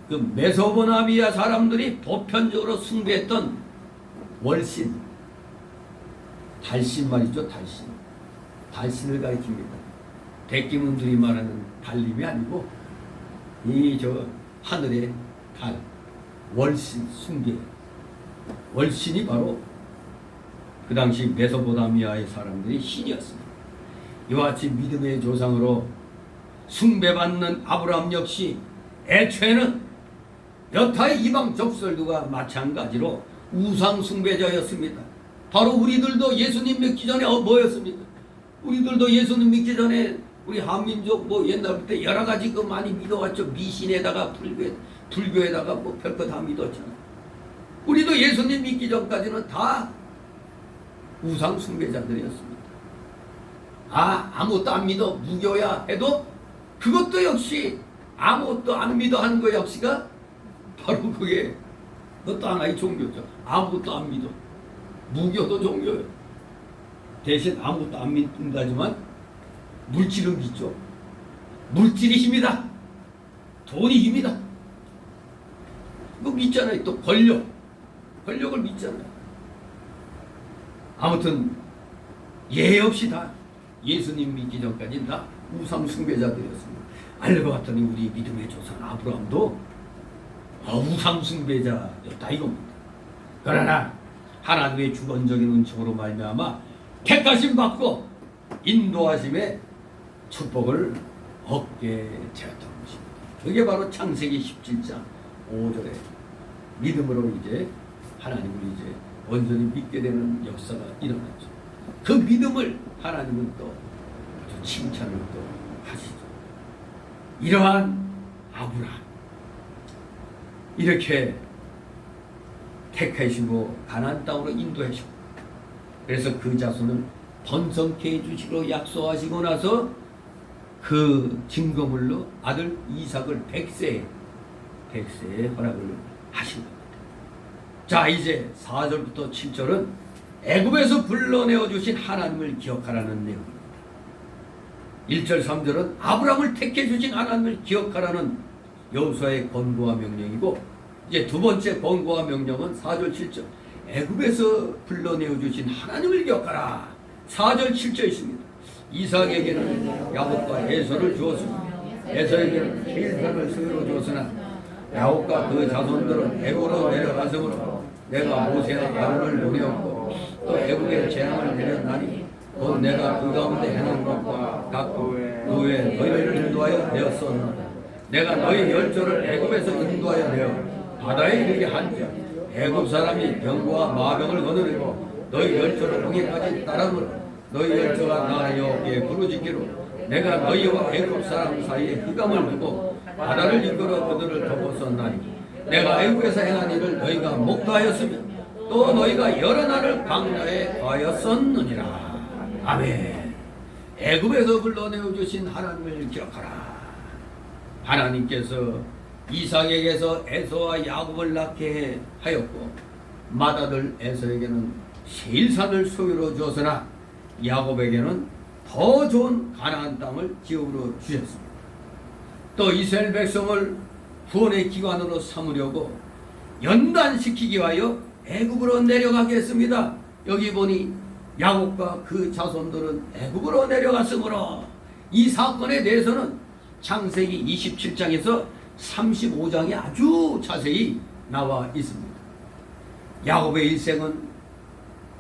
그 메소포타미아 사람들이 보편적으로 숭배했던 월신, 달신 말이죠. 달신을 가리킵니다. 백기문들이 말하는 달림이 아니고 이 저 하늘의 달, 월신 숭배, 월신이 바로 그 당시 메소포타미아의 사람들이 신이었습니다. 이와 같이 믿음의 조상으로 숭배받는 아브라함 역시 애초에는 여타의 이방 족속들과 마찬가지로 우상 숭배자였습니다. 바로 우리들도 예수님 믿기 전에 뭐였습니까? 우리들도 예수님 믿기 전에 우리 한민족 뭐 옛날부터 여러 가지 그 많이 믿어왔죠. 미신에다가 불교에다가 뭐 별거 다 믿었잖아요. 우리도 예수님 믿기 전까지는 다 우상 숭배자들이었습니다. 아무것도 안 믿어 무교야 해도 그것도 역시 아무것도 안 믿어 하는 거 역시가 바로 그게 그것도 하나의 종교죠. 아무것도 안 믿어. 무교도 종교예요. 대신 아무것도 안 믿는다지만 물질은 믿죠. 물질이 힘이다. 돈이 힘이다. 그거 믿잖아요. 또 권력을 믿잖아요. 아무튼 예외 없이 다 예수님 믿기 전까지는 다 우상 숭배자들이었습니다. 알고 봤더니 우리 믿음의 조상 아브라함도 우상 숭배자였다 이겁니다. 그러나 하나님의 주권적인 은총으로 말미암아 택하심 받고 인도하심에 축복을 얻게 되었던 것입니다. 그게 바로 창세기 17장 5절에 믿음으로 이제 하나님을 이제 온전히 믿게 되는 역사가 일어났죠. 그 믿음을 하나님은 또 칭찬을 또 하시죠. 이러한 아브라함 이렇게 택하시고 가나안 땅으로 인도하시고 그래서 그 자손을 번성케 해주시기로 약속하시고 나서 그 증거물로 아들 이삭을 100세에 허락을 하신 겁니다. 자 이제 4절부터 7절은 애굽에서 불러내어 주신 하나님을 기억하라는 내용입니다. 1절 3절은 아브라함을 택해 주신 하나님을 기억하라는 여호수아의 권고와 명령이고 이제 두 번째 권고와 명령은 4절 7절 애굽에서 불러내어 주신 하나님을 기억하라. 4절 7절 있습니다. 이삭에게는 야곱과 에서를 주었으나 에서에게는 킬산을 스스로 주었으나 야곱과 그 자손들은 애굽으로 내려가서므로 내가 모세와 아론을 보내었고 또 애굽에 재앙을 내렸나니 곧 내가 그 가운데 해놓은 것과 같고 그 외에 너희를 인도하여 내었었노라. 내가 너희 열조를 애굽에서 인도하여 내어 바다에 이르게 한즉 애굽 사람이 병과 마병을 거느리고 너희 열조를 공에까지 따르므로 너희 열조가 나 여호와께 부르짖기로 내가 너희와 애굽 사람 사이에 흑암을 두고 바다를 이끌어 그들을 덮었었나니 내가 애굽에서 행한 일을 너희가 목도하였으며 또 너희가 여러 날을 광야에 거하였었느니라. 아멘. 애굽에서 불러내어 주신 하나님을 기억하라. 하나님께서 이삭에게서 에서와 야곱을 낳게 하였고 맏아들 에서에게는 세일산을 소유로 주었으나 야곱에게는 더 좋은 가나안 땅을 기업으로 주셨습니다. 또 이스라엘 백성을 구원의 기관으로 삼으려고 연단시키기 위하여 애굽으로 내려가게 했습니다. 여기 보니 야곱과 그 자손들은 애굽으로 내려갔으므로 이 사건에 대해서는 창세기 27장에서 35장에 아주 자세히 나와 있습니다. 야곱의 일생은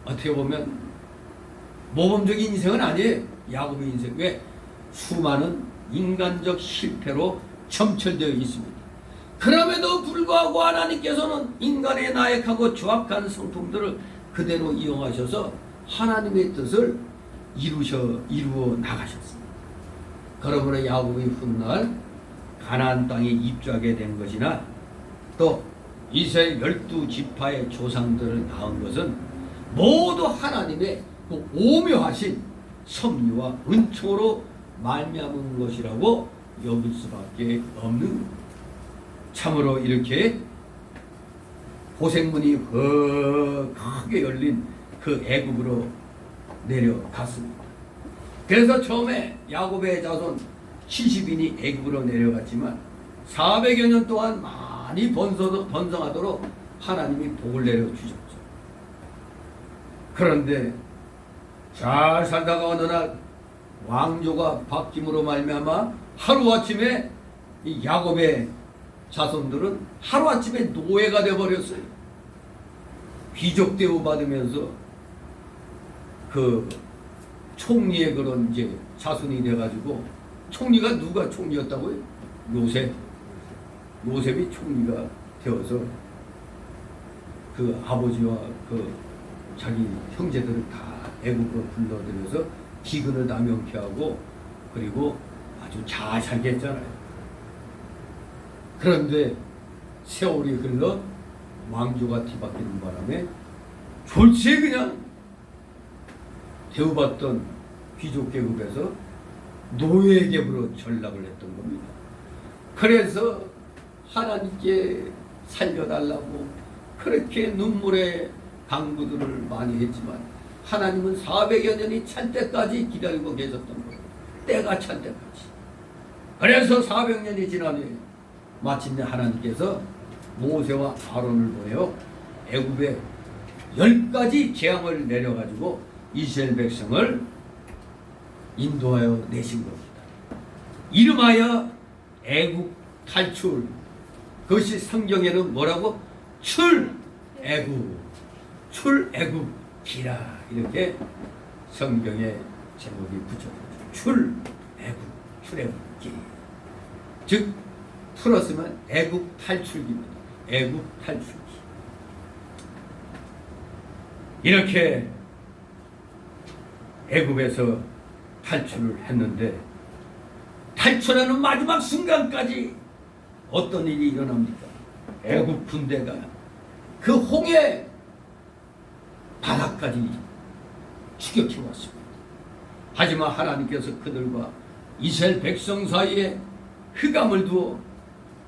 어떻게 보면 모범적인 인생은 아니에요. 야곱의 인생. 왜? 수많은 인간적 실패로 점철되어 있습니다. 그럼에도 불구하고 하나님께서는 인간의 나약하고 조악한 성품들을 그대로 이용하셔서 하나님의 뜻을 이루어 나가셨습니다. 그러므로 야곱이 훗날 가나안 땅에 입주하게 된 것이나 또 이스라엘 12지파의 조상들을 낳은 것은 모두 하나님의 그 오묘하신 섭리와 은총으로 말미암은 것이라고 여길 수밖에 없는, 참으로 이렇게 고생문이 크게 열린 그 애굽으로 내려갔습니다. 그래서 처음에 야곱의 자손 70인이 애굽으로 내려갔지만 400여 년 동안 많이 번성하도록 하나님이 복을 내려주셨죠. 그런데 잘 살다가 어느 날 왕조가 바뀜으로 말미암아 하루아침에 이 야곱의 자손들은 하루아침에 노예가 되어버렸어요. 귀족 대우 받으면서 그 총리의 그런 이제 자손이 돼가지고, 총리가 누가 총리였다고요? 요셉이 총리가 되어서 그 아버지와 그 자기 형제들을 다 애굽으로 불러들여서 기근을 다 명쾌하고 그리고 아주 잘 살게 했잖아요. 그런데 세월이 흘러 왕조가 뒤바뀌는 바람에 졸지에 그냥 대우받던 귀족 계급에서 노예 계급으로 전락을 했던 겁니다. 그래서 하나님께 살려달라고 그렇게 눈물의 강구들을 많이 했지만 하나님은 400여 년이 찰 때까지 기다리고 계셨던 거예요. 때가 찰 때까지. 그래서 400년이 지난 후에 마침내 하나님께서 모세와 아론을 보내어 애굽에 10가지 재앙을 내려가지고 이스라엘 백성을 인도하여 내신 겁니다. 이름하여 애굽 탈출. 그것이 성경에는 뭐라고? 출애굽, 출애굽기라 이렇게 성경에 제목이 붙여졌죠. 출애굽기. 즉 풀었으면 애굽 탈출기입니다. 애굽 탈출기. 이렇게 애굽에서 탈출을 했는데 탈출하는 마지막 순간까지 어떤 일이 일어납니까? 애굽 군대가 그 홍해 바다까지 추격해 왔습니다. 하지만 하나님께서 그들과 이스라엘 백성 사이에 흑암을 두어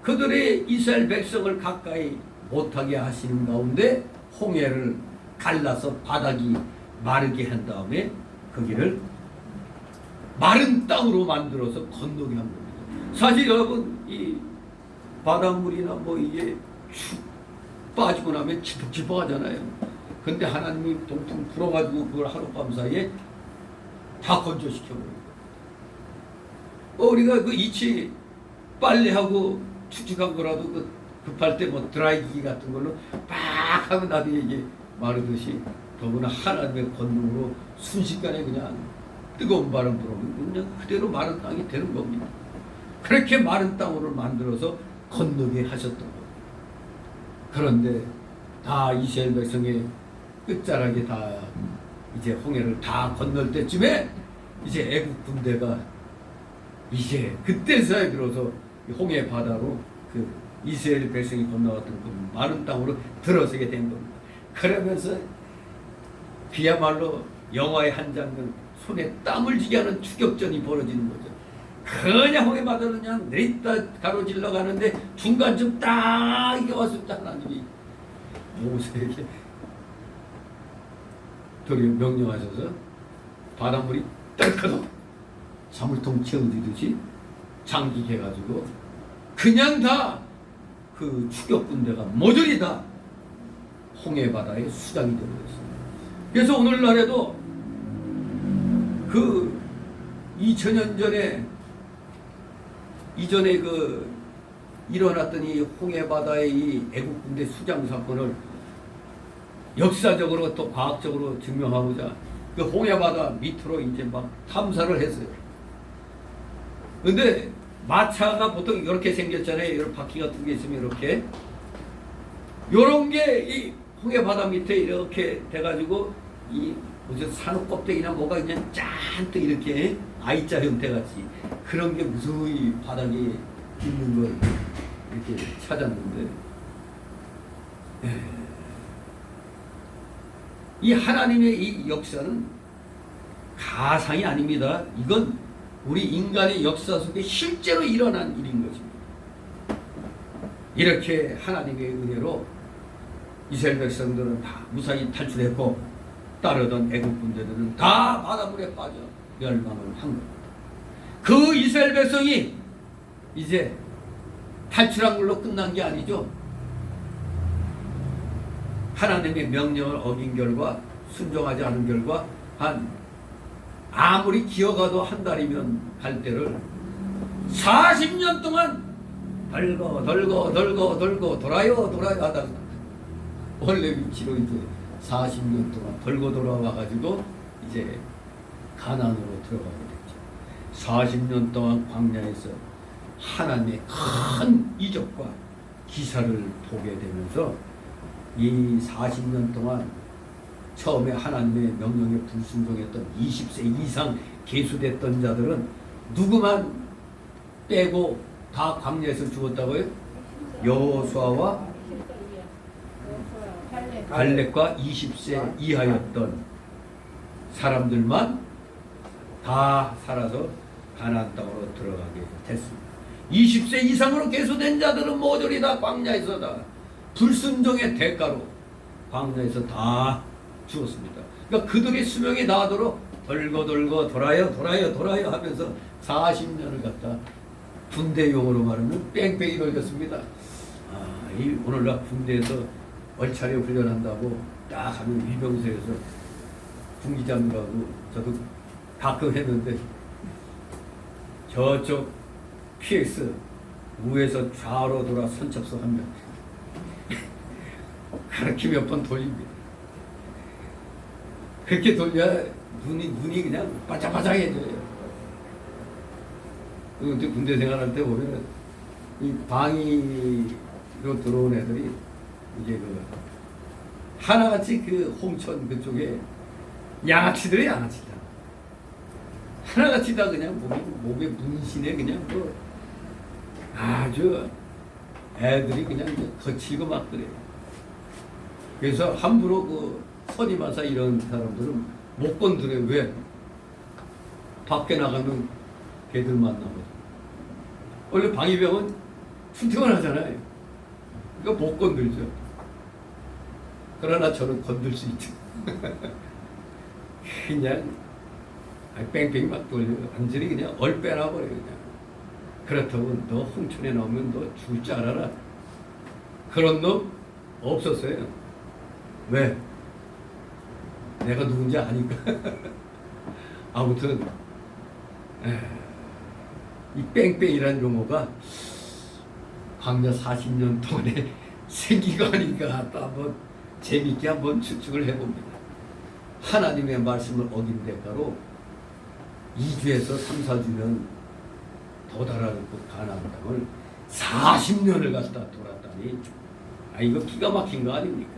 그들의 이스라엘 백성을 가까이 못하게 하시는 가운데 홍해를 갈라서 바닥이 마르게 한 다음에 거기를 마른 땅으로 만들어서 건너게 한 겁니다. 사실 여러분 이 바닷물이나 뭐 이게 슉 빠지고 나면 지퍽지퍽 하잖아요. 근데 하나님이 동통 불어가지고 그걸 하룻밤 사이에 다 건조시켜버려요. 우리가 그 이치 빨래하고 축축한 거라도 그 급할 때 뭐 드라이기 같은 걸로 빡 하면 나중에 이게 마르듯이 더구나 하나님의 권능으로 순식간에 그냥 뜨거운 바람 불어오면 그냥 그대로 마른 땅이 되는 겁니다. 그렇게 마른 땅으로 만들어서 건너게 하셨던 겁니다. 그런데 다 이스라엘 백성의 끝자락에 다 이제 홍해를 다 건널 때쯤에 이제 애국 군대가 이제 그때서야 비로소 홍해 바다로 그 이스라엘 백성이 건너갔던 그 마른 땅으로 들어서게 된 겁니다. 그러면서 그야말로 영화의 한 장면, 손에 땀을 쥐게 하는 추격전이 벌어지는 거죠. 그냥 홍해 바다를 그냥 내리다 가로질러 가는데 중간쯤 딱 이게 왔을 때 하나님이 모세에게 저기 명령하셔서 바닷물이 떨커덕 사물통 채워지듯이 잠기게 해가지고 그냥 다 그 추격군대가 모조리 다 홍해 바다의 수장이 되어버렸습니다. 그래서 오늘날에도 그 2000년 전에 이전에 그 일어났던 이 홍해 바다의 이 애국군대 수장 사건을 역사적으로 또 과학적으로 증명하고자 그 홍해 바다 밑으로 이제 막 탐사를 했어요. 근데 마차가 보통 이렇게 생겼잖아요. 이런 바퀴가 두 개 있으면 이렇게 요런 게 이 홍해 바다 밑에 이렇게 돼가지고 이 무슨 산호 껍데기나 뭐가 그냥 잔뜩 이렇게 I자 형태같이 그런 게 무수히 바닥에 있는 걸 이렇게 찾았는데 이 하나님의 이 역사는 가상이 아닙니다. 이건 우리 인간의 역사 속에 실제로 일어난 일인 것입니다. 이렇게 하나님의 은혜로 이스라엘 백성들은 다 무사히 탈출했고 따르던 애국 군대들은 다 바닷물에 빠져 멸망을 한 겁니다. 그 이스라엘 백성이 이제 탈출한 걸로 끝난 게 아니죠. 하나님의 명령을 어긴 결과, 순종하지 않은 결과 아무리 기어가도 한 달이면 갈 때를 40년 동안 돌고 돌아요 하다가 원래 위치로 이제 40년 동안 돌고 돌아와가지고 이제 가나안으로 들어가게 됐죠. 40년 동안 광야에서 하나님의 큰 이적과 기사를 보게 되면서 이 40년 동안 처음에 하나님의 명령에 불순종했던 20세 이상 계수됐던 자들은 누구만 빼고 다 광야에서 죽었다고요? 여호수아와 갈렙과 20세 이하였던 사람들만 다 살아서 가나안 땅으로 들어가게 됐습니다. 20세 이상으로 계수된 자들은 모조리 다 광야에서 다 불순종의 대가로 광야에서 다 죽었습니다. 그러니까 그들의 수명이 다하도록 돌고 돌아요 하면서 40년을 갖다 군대 용어로 말하면 뺑뺑이 돌렸습니다. 이 오늘날 군대에서 얼차례 훈련한다고 딱 하면 위병소에서 군기장님하고 저도 가끔 했는데 저쪽 PX 우에서 좌로 돌아 선착소 한 명 그렇게 몇 번 돌립니다. 그렇게 돌려야 눈이 그냥 바짝바짝해져요. 근데 군대 생활할 때 보면 이 방위로 들어온 애들이 이제 그 하나같이 그 홍천 그쪽에 양아치들이 양아치다. 하나같이 다 그냥 몸에 문신에 그냥 뭐 아주 애들이 그냥 거칠고 막 그래요. 그래서 함부로 그 선임하사 이런 사람들은 못 건드려요. 왜? 밖에 나가면 걔들 만나거든. 원래 방위병은 출퇴근 하잖아요. 그러니까 못 건들죠. 그러나 저는 건들 수 있죠. 그냥 뺑뺑이 막 돌려요. 완전히 그냥 얼빼나 버려요. 그냥. 그렇다고 너 홍천에 나오면 너 죽을 줄 알아라. 그런 놈 없었어요. 왜? 내가 누군지 아니까. 아무튼 이 뺑뺑이라는 용어가 광야 40년 동안에 생긴 거 아닌가 또 한번 재밌게 한번 추측을 해봅니다. 하나님의 말씀을 어긴 대가로 2주에서 3, 4주년 도달할 그 가나안 땅을 40년을 갖다 돌았다니 이거 기가 막힌 거 아닙니까?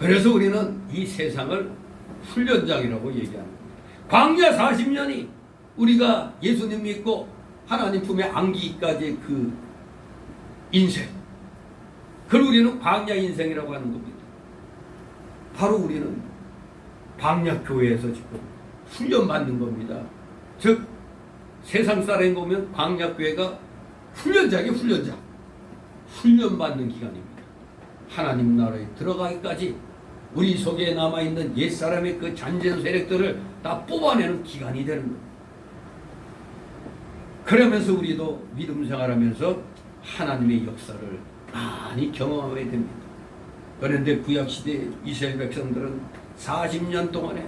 그래서 우리는 이 세상을 훈련장이라고 얘기하는 겁니다. 광야 40년이 우리가 예수님 믿고 하나님 품에 안기기까지의 그 인생, 그걸 우리는 광야 인생이라고 하는 겁니다. 바로 우리는 광야 교회에서 지금 훈련받는 겁니다. 즉 세상 사람이 보면 광야 교회가 훈련장이 훈련장, 훈련받는 기간입니다. 하나님 나라에 들어가기까지 우리 속에 남아있는 옛사람의 그 잔재한 세력들을 다 뽑아내는 기간이 되는 겁니다. 그러면서 우리도 믿음 생활하면서 하나님의 역사를 많이 경험하게 됩니다. 그런데 구약시대 이스라엘 백성들은 40년 동안에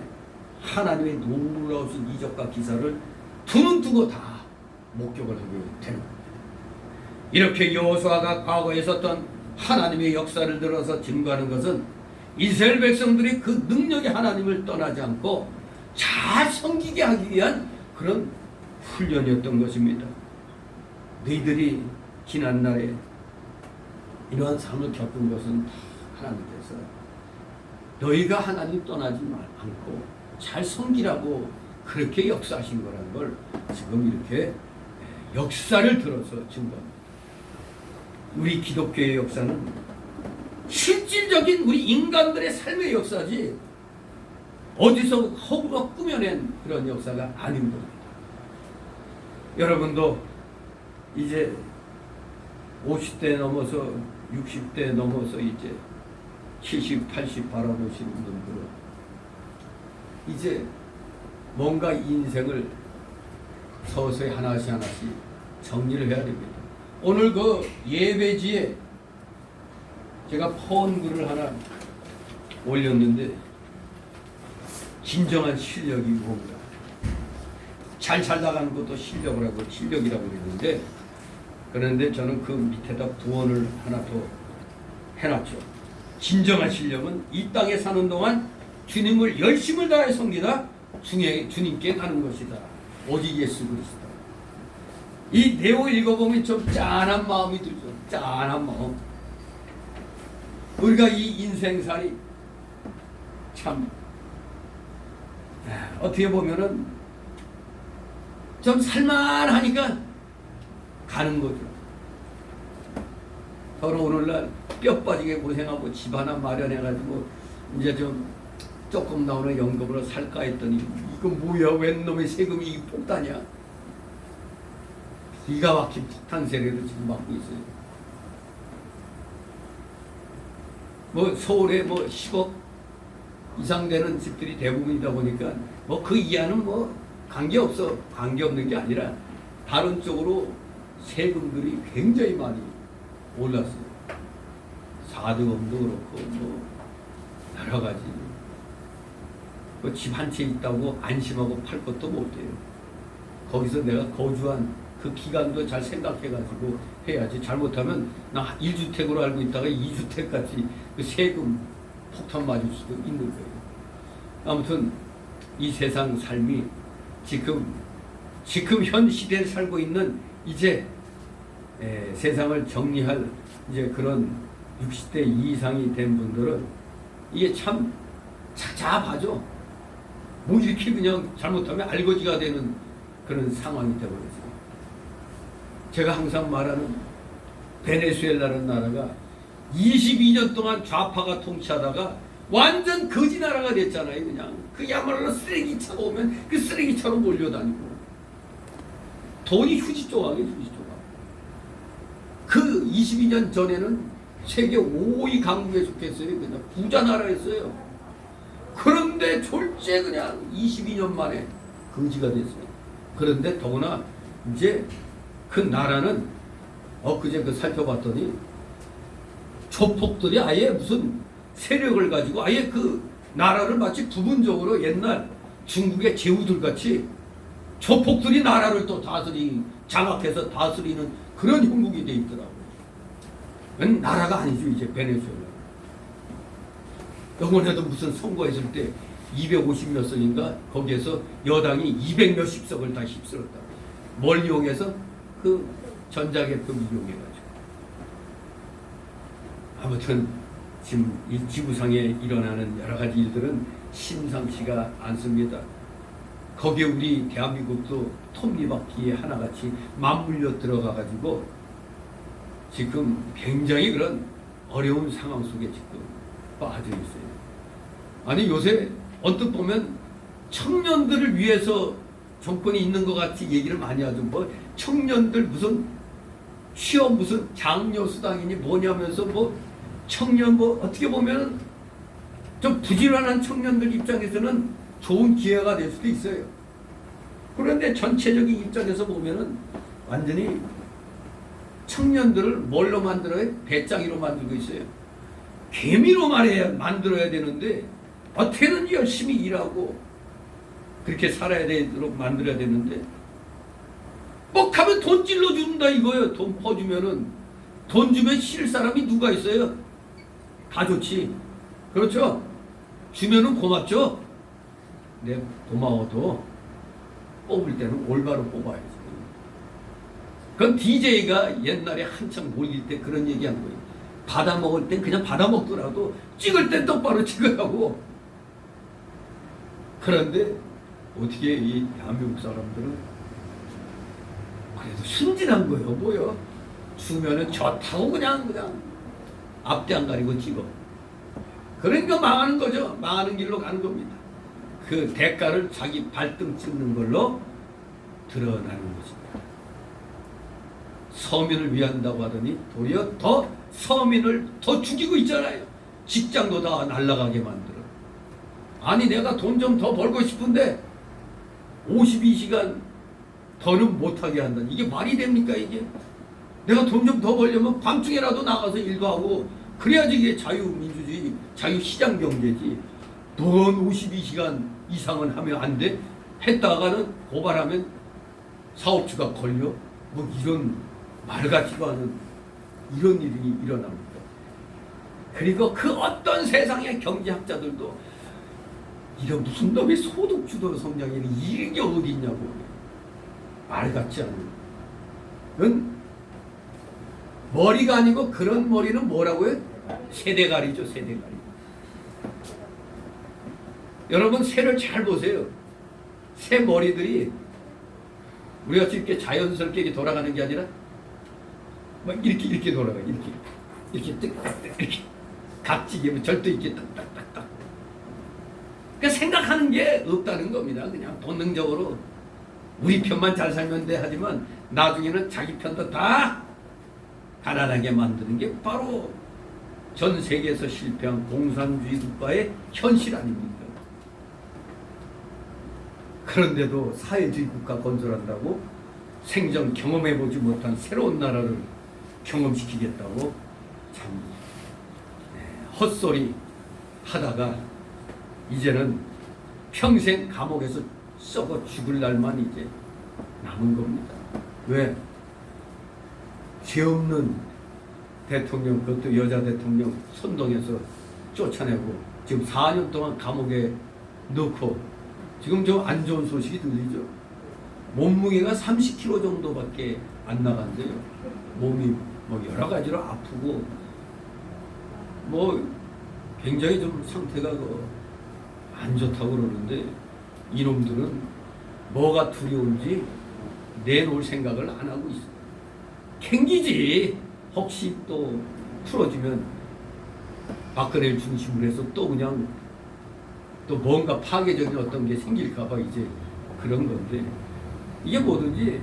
하나님의 놀라우신 이적과 기사를 두 눈 뜨고 다 목격을 하게 되는 겁니다. 이렇게 여호수아가 과거에 있었던 하나님의 역사를 들어서 증거하는 것은 이스라엘 백성들이 그 능력의 하나님을 떠나지 않고 잘 섬기게 하기 위한 그런 훈련이었던 것입니다. 너희들이 지난날에 이러한 삶을 겪은 것은 하나님께서 너희가 하나님 떠나지 않고 잘 섬기라고 그렇게 역사하신 거라는 걸 지금 이렇게 역사를 들어서 증거합니다. 우리 기독교의 역사는 실질적인 우리 인간들의 삶의 역사지 어디서 허구가 꾸며낸 그런 역사가 아닌 겁니다. 여러분도 이제 50대 넘어서 60대 넘어서 이제 70, 80 바라보시는 분들은 이제 뭔가 인생을 서서히 하나씩 정리를 해야 됩니다. 오늘 그 예배지에 제가 폰글을 하나 올렸는데 진정한 실력이 뭔가 잘 나가는 것도 실력이라고 그랬는데, 그런데 저는 그 밑에다 구원을 하나 더 해놨죠. 진정한 실력은 이 땅에 사는 동안 주님을 열심을 다해 섬기다 주님께 가는 것이다. 오직 예수 그리스도. 이 내용을 읽어보면 좀 짠한 마음이 들죠. 짠한 마음. 우리가 이 인생살이 참 어떻게 보면은 좀 살만하니까 가는 거죠. 서로 오늘날 뼈 빠지게 고생하고 집 하나 마련해가지고 이제 좀 조금 나오는 연금으로 살까 했더니 이거 뭐야, 웬 놈의 세금이 폭탄이야. 기가 막힌 폭탄 세례를 지금 맞고 있어요. 뭐 서울에 뭐 10억 이상 되는 집들이 대부분이다 보니까 뭐 그 이하는 뭐 관계없는 게 아니라 다른 쪽으로 세금들이 굉장히 많이 올랐어요. 사등업도 그렇고 뭐 여러 가지. 집 한 채 있다고 안심하고 팔 것도 못해요. 거기서 내가 거주한 그 기간도 잘 생각해가지고 해야지. 잘못하면 나 1주택으로 알고 있다가 2주택까지 그 세금 폭탄 맞을 수도 있는 거예요. 아무튼 이 세상 삶이 지금 현 시대에 살고 있는 이제 세상을 정리할 이제 그런 60대 이상이 된 분들은 이게 참 찾아봐죠. 뭐 이렇게 그냥 잘못하면 알거지가 되는 그런 상황이 되어버렸어요. 제가 항상 말하는 베네수엘라라는 나라가 22년 동안 좌파가 통치하다가 완전 거지 나라가 됐잖아요. 그냥 그야말로 쓰레기차가 오면 그 쓰레기차로 몰려다니고 돈이 휴지 조각에 휴지 조각. 그 22년 전에는 세계 5위 강국에 속했어요. 그냥 부자 나라였어요. 그런데 졸제 그냥 22년 만에 거지가 됐어요. 그런데 더구나 이제 그 나라는 엊그제 그 살펴봤더니 조폭들이 아예 무슨 세력을 가지고 아예 그 나라를 마치 부분적으로 옛날 중국의 제후들 같이 조폭들이 나라를 또 장악해서 다스리는 그런 형국이 돼 있더라고요. 나라가 아니죠 이제 베네수엘라. 이번에도 무슨 선거했을 때 250몇 석인가 거기에서 여당이 200 몇십 석을 다 휩쓸었다. 뭘 이용해서? 그 전자개표 이용해가지고. 아무튼 지금 이 지구상에 일어나는 여러 가지 일들은 심상치가 않습니다. 거기에 우리 대한민국도 톱니바퀴에 하나같이 맞물려 들어가가지고 지금 굉장히 그런 어려운 상황 속에 지금 빠져 있어요. 아니 요새 언뜻 보면 청년들을 위해서 정권이 있는 것 같이 얘기를 많이 하죠. 뭐 청년들 무슨 취업 무슨 장려 수당이니 뭐냐면서 뭐 청년 뭐 어떻게 보면 좀 부지런한 청년들 입장에서는 좋은 기회가 될 수도 있어요. 그런데 전체적인 입장에서 보면은 완전히 청년들을 뭘로 만들어요? 배짱이로 만들고 있어요. 개미로 만들어야 되는데 어떻게든 열심히 일하고 그렇게 살아야 되도록 만들어야 되는데 뻑 하면 돈 찔러준다 이거예요. 돈 퍼주면은 돈 주면 쉴 사람이 누가 있어요? 다 좋지. 그렇죠? 주면은 고맙죠? 내 고마워도 뽑을 때는 올바로 뽑아야지. 그건 DJ가 옛날에 한창 몰릴 때 그런 얘기 한 거예요. 받아 먹을 땐 그냥 받아 먹더라도 찍을 땐 똑바로 찍으라고. 그런데 어떻게 이 대한민국 사람들은 그래도 순진한 거예요. 뭐요? 주면은 좋다고 그냥 앞뒤 안 가리고 찍어. 그러니까 망하는 거죠. 망하는 길로 가는 겁니다. 그 대가를 자기 발등 찍는 걸로 드러나는 것입니다. 서민을 위한다고 하더니 도리어 더 서민을 더 죽이고 있잖아요. 직장도 다 날아가게 만들어. 아니 내가 돈 좀 더 벌고 싶은데 52시간 더는 못하게 한다. 이게 말이 됩니까 이게? 내가 돈 좀 더 벌려면 밤중에라도 나가서 일도 하고 그래야지 이게 자유민주주의, 자유시장경제지. 넌 52시간 이상은 하면 안 돼? 했다가는 고발하면 사업주가 걸려? 뭐 이런 말 같지도 않은 이런 일이 일어납니다. 그리고 그 어떤 세상의 경제학자들도 이런 무슨 놈의 소득주도 성장에는 이게 어디 있냐고 말 같지 않은 그건 머리가 아니고 그런 머리는 뭐라고요? 세대가리죠. 세대가리. 여러분 새를 잘 보세요. 새 머리들이 우리가 이렇게 자연스럽게 이렇게 돌아가는 게 아니라 막 이렇게 돌아가. 이렇게 이렇게 각지게 절도 있게 딱딱딱딱. 그러니까 생각하는 게 없다는 겁니다. 그냥 본능적으로 우리 편만 잘 살면 돼 하지만 나중에는 자기 편도 다 가난하게 만드는 게 바로 전 세계에서 실패한 공산주의 국가의 현실 아닙니까? 그런데도 사회주의 국가 건설한다고 생전 경험해보지 못한 새로운 나라를 경험시키겠다고 참 헛소리 하다가 이제는 평생 감옥에서 썩어 죽을 날만 이제 남은 겁니다. 왜? 죄 없는 대통령, 그것도 여자 대통령 선동해서 쫓아내고 지금 4년 동안 감옥에 넣고 지금 좀 안 좋은 소식이 들리죠. 몸무게가 30kg 정도밖에 안 나간대요. 몸이 뭐 여러 가지로 아프고 뭐 굉장히 좀 상태가 안 좋다고 그러는데 이놈들은 뭐가 두려운지 내놓을 생각을 안 하고 있어요. 캥기지. 혹시 또 풀어주면 박근혜를 중심으로 해서 또 그냥 또 뭔가 파괴적인 어떤 게 생길까봐 이제 그런 건데 이게 뭐든지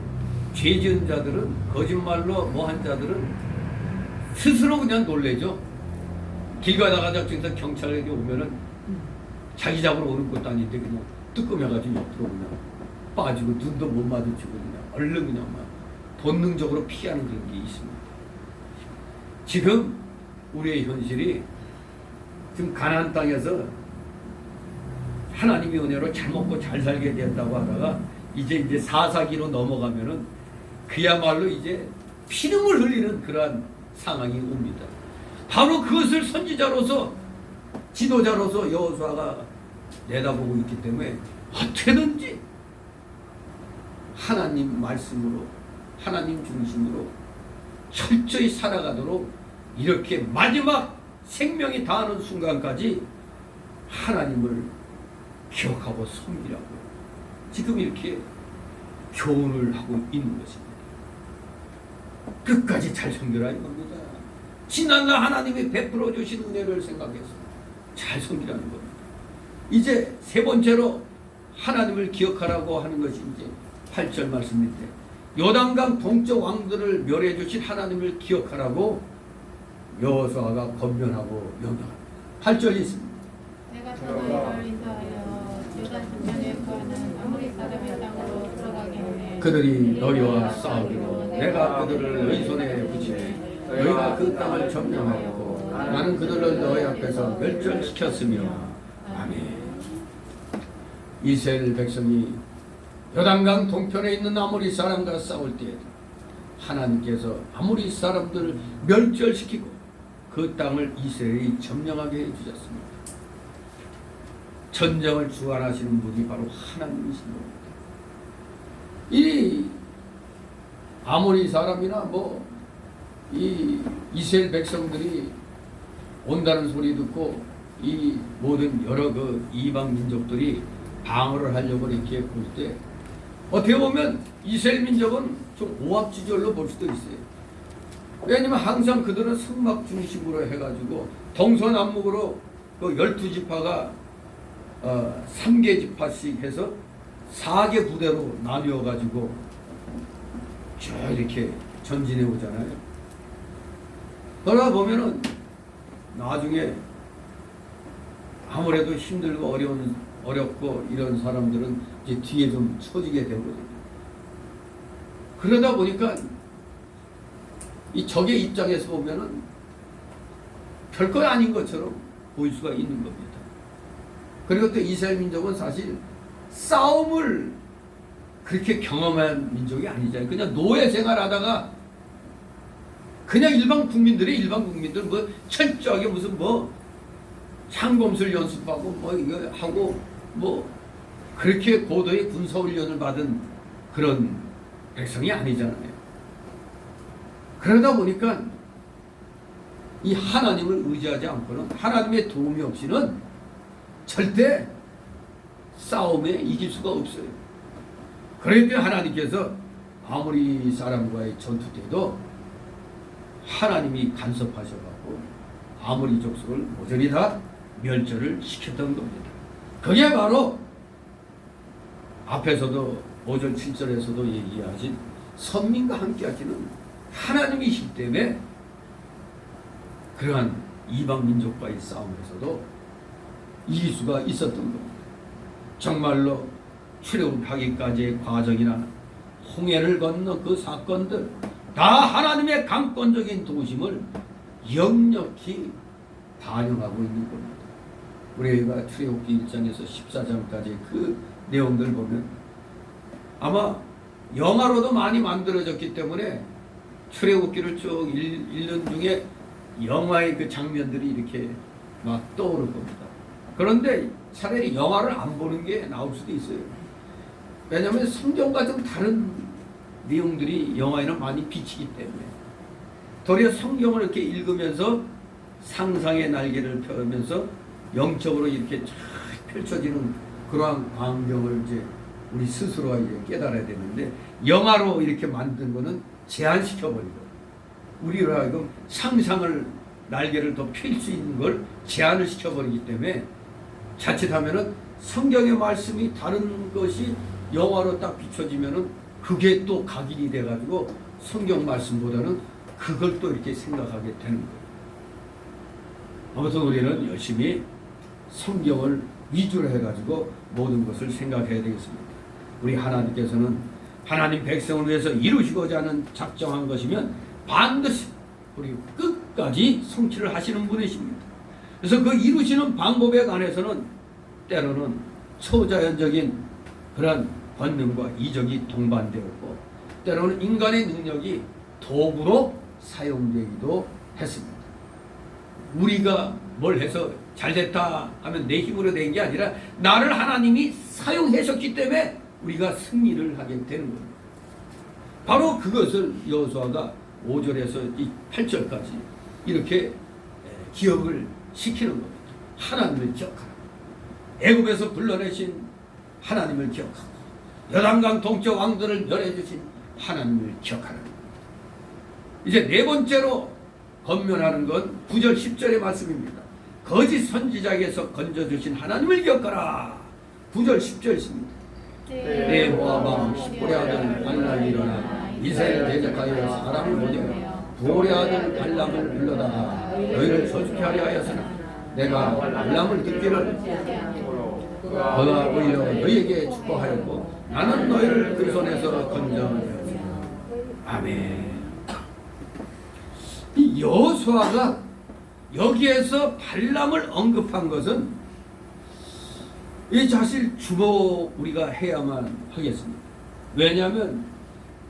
죄 지은 자들은 거짓말로 뭐 한 자들은 스스로 그냥 놀래죠. 길 가다가 저쪽에서 경찰에게 오면은 자기 잡으러 오는 것도 아닌데 그냥 뜨끔해가지고 옆으로 그냥 빠지고 눈도 못 마주치고 그냥 얼른 그냥 막 본능적으로 피하는 그런 게 있습니다. 지금 우리의 현실이 지금 가나안 땅에서 하나님의 은혜로 잘 먹고 잘 살게 된다고 하다가 이제 사사기로 넘어가면은 그야말로 이제 피눈물 흘리는 그러한 상황이 옵니다. 바로 그것을 선지자로서 지도자로서 여호수아가 내다보고 있기 때문에 어떻게든지 하나님 말씀으로 하나님 중심으로 철저히 살아가도록 이렇게 마지막 생명이 다하는 순간까지 하나님을 기억하고 섬기라고 지금 이렇게 교훈을 하고 있는 것입니다. 끝까지 잘 섬기라는 겁니다. 지난날 하나님이 베풀어 주신 은혜를 생각해서 잘 섬기라는 겁니다. 이제 세 번째로 하나님을 기억하라고 하는 것이 이제 8절 말씀인데, 요단강 동쪽 왕들을 멸해 주신 하나님을 기억하라고 여호수아가 권면하고 명령합니다. 8절이 있습니다. 내가 또 너희를 인도하여 유다 중간에 거하는 아모리 사람의 땅으로 들어가게 하네. 그들이 너희와 싸우기로 내가 그들을 너희 손에 붙이니 너희가 그 땅을 점령하였고 나는 그들을 너희 앞에서 멸절시켰으며. 아멘. 이스라엘 백성이 요단강 동편에 있는 아모리 사람과 싸울 때에도 하나님께서 아모리 사람들을 멸절시키고 그 땅을 이스라엘이 점령하게 해주셨습니다. 전쟁을 주관하시는 분이 바로 하나님이신 겁니다. 이 아모리 사람이나 이 이스라엘 백성들이 온다는 소리 듣고 이 모든 여러 그 이방 민족들이 방어를 하려고 이렇게 볼 때 어떻게 보면 이스라엘 민족은 좀 오합지졸로 볼 수도 있어요. 왜냐면 항상 그들은 성막 중심으로 해가지고 동서남북으로 그 12지파가 3개 지파씩 해서 4개 부대로 나뉘어가지고 쭉 이렇게 전진해 오잖아요. 그러다 보면은 나중에 아무래도 힘들고 어렵고 이런 사람들은 이제 뒤에 좀 처지게 되거든요. 그러다 보니까 이 적의 입장에서 보면은 별거 아닌 것처럼 보일 수가 있는 겁니다. 그리고 또 이스라엘 민족은 사실 싸움을 그렇게 경험한 민족이 아니잖아요. 그냥 노예 생활하다가 그냥 일반 국민들 뭐 철저하게 무슨 창검술 연습하고 이거 하고 그렇게 고도의 군사훈련을 받은 그런 백성이 아니잖아요. 그러다 보니까 이 하나님을 의지하지 않고는 하나님의 도움이 없이는 절대 싸움에 이길 수가 없어요. 그런데 하나님께서 아모리 사람과의 전투 때도 하나님이 간섭하셔갖고 아모리 족속을 모조리 다 멸절을 시켰던 겁니다. 그게 바로 앞에서도 5절 7절에서도 얘기하신 선민과 함께 하시는 하나님이시기 때문에 그러한 이방 민족과의 싸움에서도 이길 수가 있었던 겁니다. 정말로 출애굽하기까지의 과정이나 홍해를 건너 그 사건들 다 하나님의 강권적인 도우심을 역력히 반영하고 있는 겁니다. 우리가 출애굽기 1장에서 14장까지 그 내용들 보면 아마 영화로도 많이 만들어졌기 때문에 출애굽기를 쭉 읽는 중에 영화의 그 장면들이 이렇게 막 떠오를 겁니다. 그런데 차라리 영화를 안 보는 게 나올 수도 있어요. 왜냐하면 성경과 좀 다른 내용들이 영화에는 많이 비치기 때문에 도리어 성경을 이렇게 읽으면서 상상의 날개를 펴면서 영적으로 이렇게 쫙 펼쳐지는 그러한 광경을 이제 우리 스스로가 이제 깨달아야 되는데 영화로 이렇게 만든 거는 제한시켜버리고 우리로 하여금 상상을 날개를 더 펼 수 있는 걸 제한을 시켜버리기 때문에 자칫하면은 성경의 말씀이 다른 것이 영화로 딱 비춰지면은 그게 또 각인이 돼가지고 성경 말씀보다는 그걸 또 이렇게 생각하게 되는 거예요. 아무튼 우리는 열심히 성경을 위주로 해가지고 모든 것을 생각해야 되겠습니다. 우리 하나님께서는 하나님 백성을 위해서 이루시고자 하는 작정한 것이면 반드시 우리 끝까지 성취를 하시는 분이십니다. 그래서 그 이루시는 방법에 관해서는 때로는 초자연적인 그런 본능과 이적이 동반되었고 때로는 인간의 능력이 도구로 사용되기도 했습니다. 우리가 뭘 해서 잘됐다 하면 내 힘으로 된 게 아니라 나를 하나님이 사용하셨기 때문에 우리가 승리를 하게 되는 겁니다. 바로 그것을 여호수아가 5절에서 이 8절까지 이렇게 기억을 시키는 겁니다. 하나님을 기억하라. 애굽에서 불러내신 하나님을 기억하고 여단강 동쪽 왕들을 멸해주신 하나님을 기억하라. 이제 네 번째로 권면하는 건 9절 10절의 말씀입니다. 거짓 선지자에게서 건져주신 하나님을 기억하라. 9절 10절 있습니다. 내 모압 왕 십볼의 아들 발람이 일어나 이스라엘 대적하여 사람을 모여 부올의 아들 발람을 불러다가 너희를 소집케 하려 하였으나 내가 발람을 듣기를 그가 오히려 너희에게 축복하였고 나는 너희를 그 손에서 건져내었으나. 아멘. 이 여호수아가 여기에서 발람을 언급한 것은 이 사실 주목 우리가 해야만 하겠습니다. 왜냐하면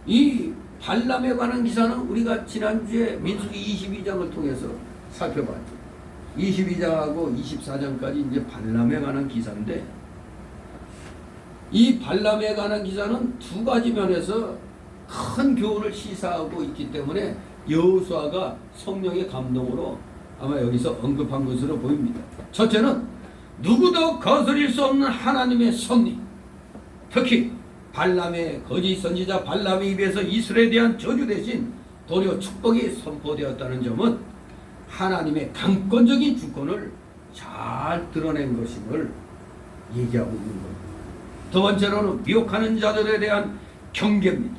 이 발람에 관한 기사는 우리가 지난주에 민수기 22장을 통해서 살펴봤죠. 22장하고 24장까지 이제 발람에 관한 기사인데 이 발람에 관한 기사는 두 가지 면에서 큰 교훈을 시사하고 있기 때문에 여호수아가 성령의 감동으로 아마 여기서 언급한 것으로 보입니다. 첫째는 누구도 거스릴 수 없는 하나님의 섭리, 특히 발람의 거짓 선지자 발람의 입에서 이스라엘에 대한 저주 대신 도리어 축복이 선포되었다는 점은 하나님의 강권적인 주권을 잘 드러낸 것임을 얘기하고 있는 겁니다. 두 번째로는 미혹하는 자들에 대한 경계입니다.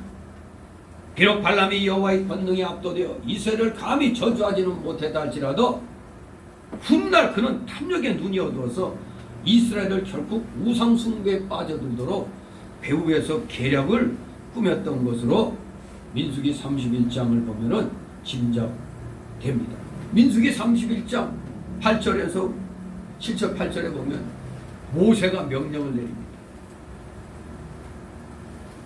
비록 발람이 여호와의 권능에 압도되어 이스라엘을 감히 저주하지는 못했다 할지라도 훗날 그는 탐욕의 눈이 어두워서 이스라엘을 결국 우상 숭배에 빠져들도록 배후에서 계략을 꾸몄던 것으로 민수기 31장을 보면은 짐작됩니다. 민수기 31장 8절에서 7절 8절에 보면 모세가 명령을 내립니다.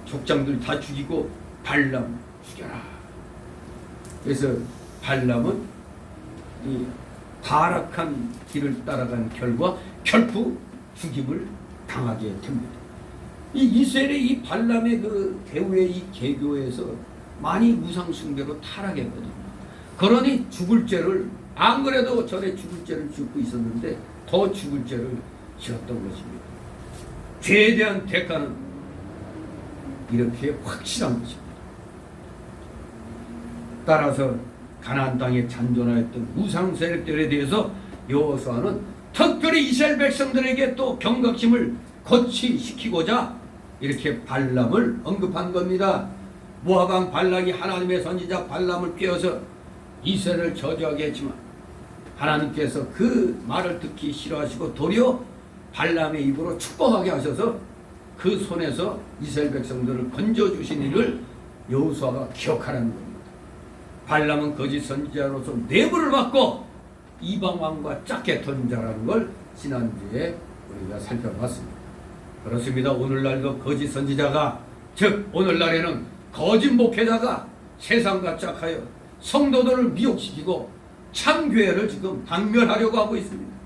족장들 다 죽이고 발람 죽여라. 그래서 발람은 이 타락한 길을 따라간 결과 결국 죽임을 당하게 됩니다. 이 이스라엘의 이 발람의 그 배후의 이 개교에서 많이 우상 숭배로 타락했거든요. 그러니 죽을 죄를 안 그래도 전에 죽을 죄를 짓고 있었는데 더 죽을 죄를 지었던 것입니다. 죄에 대한 대가는 이렇게 확실한 것입니다. 따라서 가나안 땅에 잔존하였던 우상 세력들에 대해서 여호수아는 특별히 이스라엘 백성들에게 또 경각심을 고취시키고자 이렇게 발람을 언급한 겁니다. 모압 왕 발락이 하나님의 선지자 발람을 꾀어서 이스라엘을 저주하게 했지만 하나님께서 그 말을 듣기 싫어하시고 도리어 발람의 입으로 축복하게 하셔서 그 손에서 이스라엘 백성들을 건져주신 일을 여호수아가 기억하라는 겁니다. 발람은 거짓 선지자로서 뇌물을 받고 이방 왕과 짝겠던 자라는 걸 지난주에 우리가 살펴봤습니다. 그렇습니다. 오늘날도 거짓 선지자가, 즉 오늘날에는 거짓 목회자가 세상과 짝하여 성도들을 미혹시키고 참교회를 지금 박멸하려고 하고 있습니다.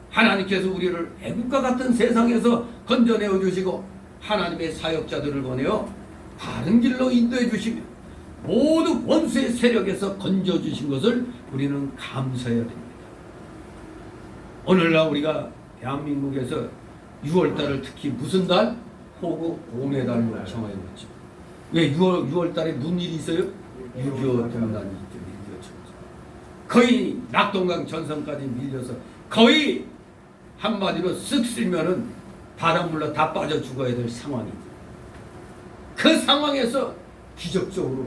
하나님께서 우리를 애국과 같은 세상에서 건져내어 주시고 하나님의 사역자들을 보내어 바른 길로 인도해 주시며 모두 원수의 세력에서 건져주신 것을 우리는 감사해야 됩니다. 오늘날 우리가 대한민국에서 6월달을 특히 무슨 달? 호구 봄의달로 정하였죠. 왜 6월달에 무슨 일이 있어요? 6.25 동란이 있죠. 6.25 거의 낙동강 전선까지 밀려서 거의 한마디로 쓱 쓸면은 바닷물로 다 빠져 죽어야 될 상황이죠. 그 상황에서 기적적으로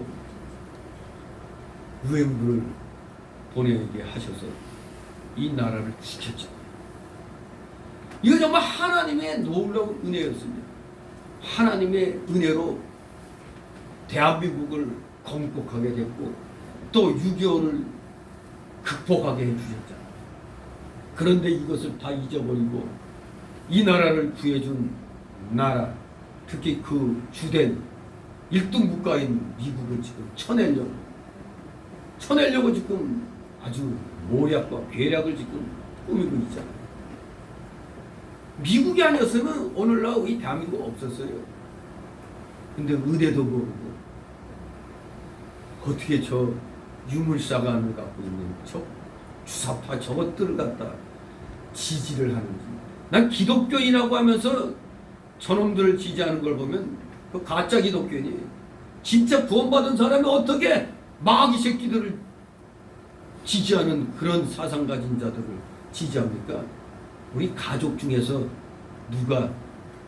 유행부를 보내게 하셔서 이 나라를 지켰죠. 이거 정말 하나님의 놀라운 은혜였습니다. 하나님의 은혜로 대한민국을 건국하게 됐고 또 6.25를 극복하게 해주셨잖아요. 그런데 이것을 다 잊어버리고 이 나라를 구해준 나라, 특히 그 주된 1등 국가인 미국을 지금 쳐내려고 지금 아주 모략과 괴략을 지금 꾸미고 있잖아요. 미국이 아니었으면 오늘날 우리 대한민국 없었어요. 근데 은혜도 모르고 어떻게 저 유물사관을 갖고 있는 저 주사파 저것들을 갖다 지지를 하는지. 난 기독교인이라고 하면서 저놈들을 지지하는 걸 보면 그 가짜 기독교인이에요. 진짜 구원받은 사람이 어떻게 마귀 새끼들을 지지하는 그런 사상 가진 자들을 지지합니까? 우리 가족 중에서 누가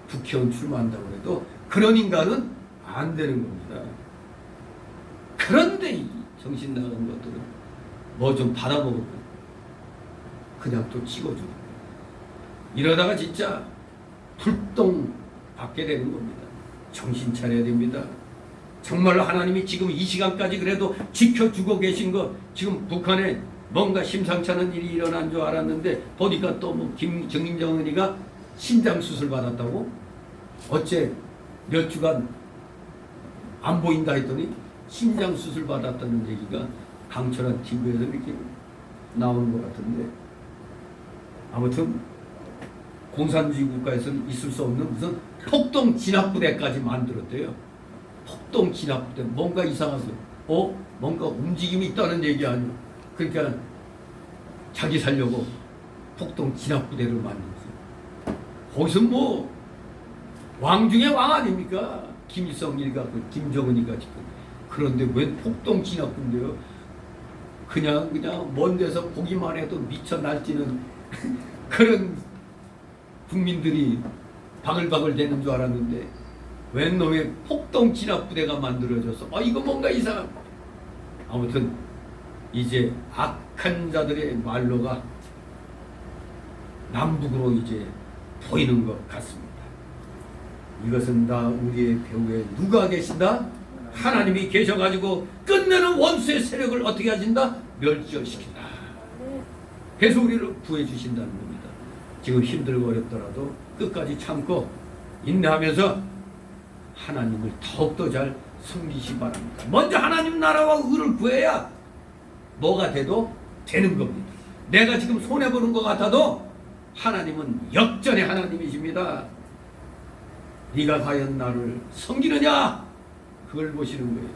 국회의원 출마한다고 해도 그런 인간은 안 되는 겁니다. 그런데 이 정신 나간 것들은 뭐 좀 받아먹으면 그냥 또 찍어주고 이러다가 진짜 불똥 받게 되는 겁니다. 정신 차려야 됩니다. 정말로 하나님이 지금 이 시간까지 그래도 지켜주고 계신 거, 지금 북한에 뭔가 심상치 않은 일이 일어난 줄 알았는데 보니까 또 뭐 김정은이가 신장 수술 받았다고? 어째 몇 주간 안 보인다 했더니 신장 수술 받았다는 얘기가 강철한 TV에서 이렇게 나오는 것 같은데, 아무튼 공산주의 국가에서는 있을 수 없는 무슨 폭동 진압부대까지 만들었대요. 폭동 진압부대, 뭔가 이상하죠. 뭔가 움직임이 있다는 얘기 아니에요. 그러니까 자기 살려고 폭동 진압부대를 만들었어요. 거기서 뭐 왕 중에 왕 아닙니까? 김일성이가 김정은이가 지금. 그런데 웬 폭동 진압부인데요? 그냥 먼 데서 보기만 해도 미쳐 날뛰는 그런 국민들이 바글바글 되는 줄 알았는데 웬 놈의 폭동 진압부대가 만들어져서 이거 뭔가 이상한. 아무튼 이제 악한 자들의 말로가 남북으로 이제 보이는 것 같습니다. 이것은 다 우리의 배후에 누가 계신다? 하나님이 계셔가지고 끝내는 원수의 세력을 어떻게 하신다? 멸절시킨다. 그래서 우리를 구해주신다는 겁니다. 지금 힘들고 어렵더라도 끝까지 참고 인내하면서 하나님을 더욱더 잘 섬기시 바랍니다. 먼저 하나님 나라와 의를 구해야 뭐가 돼도 되는 겁니다. 내가 지금 손해보는 것 같아도 하나님은 역전의 하나님이십니다. 네가 과연 나를 섬기느냐? 그걸 보시는 거예요.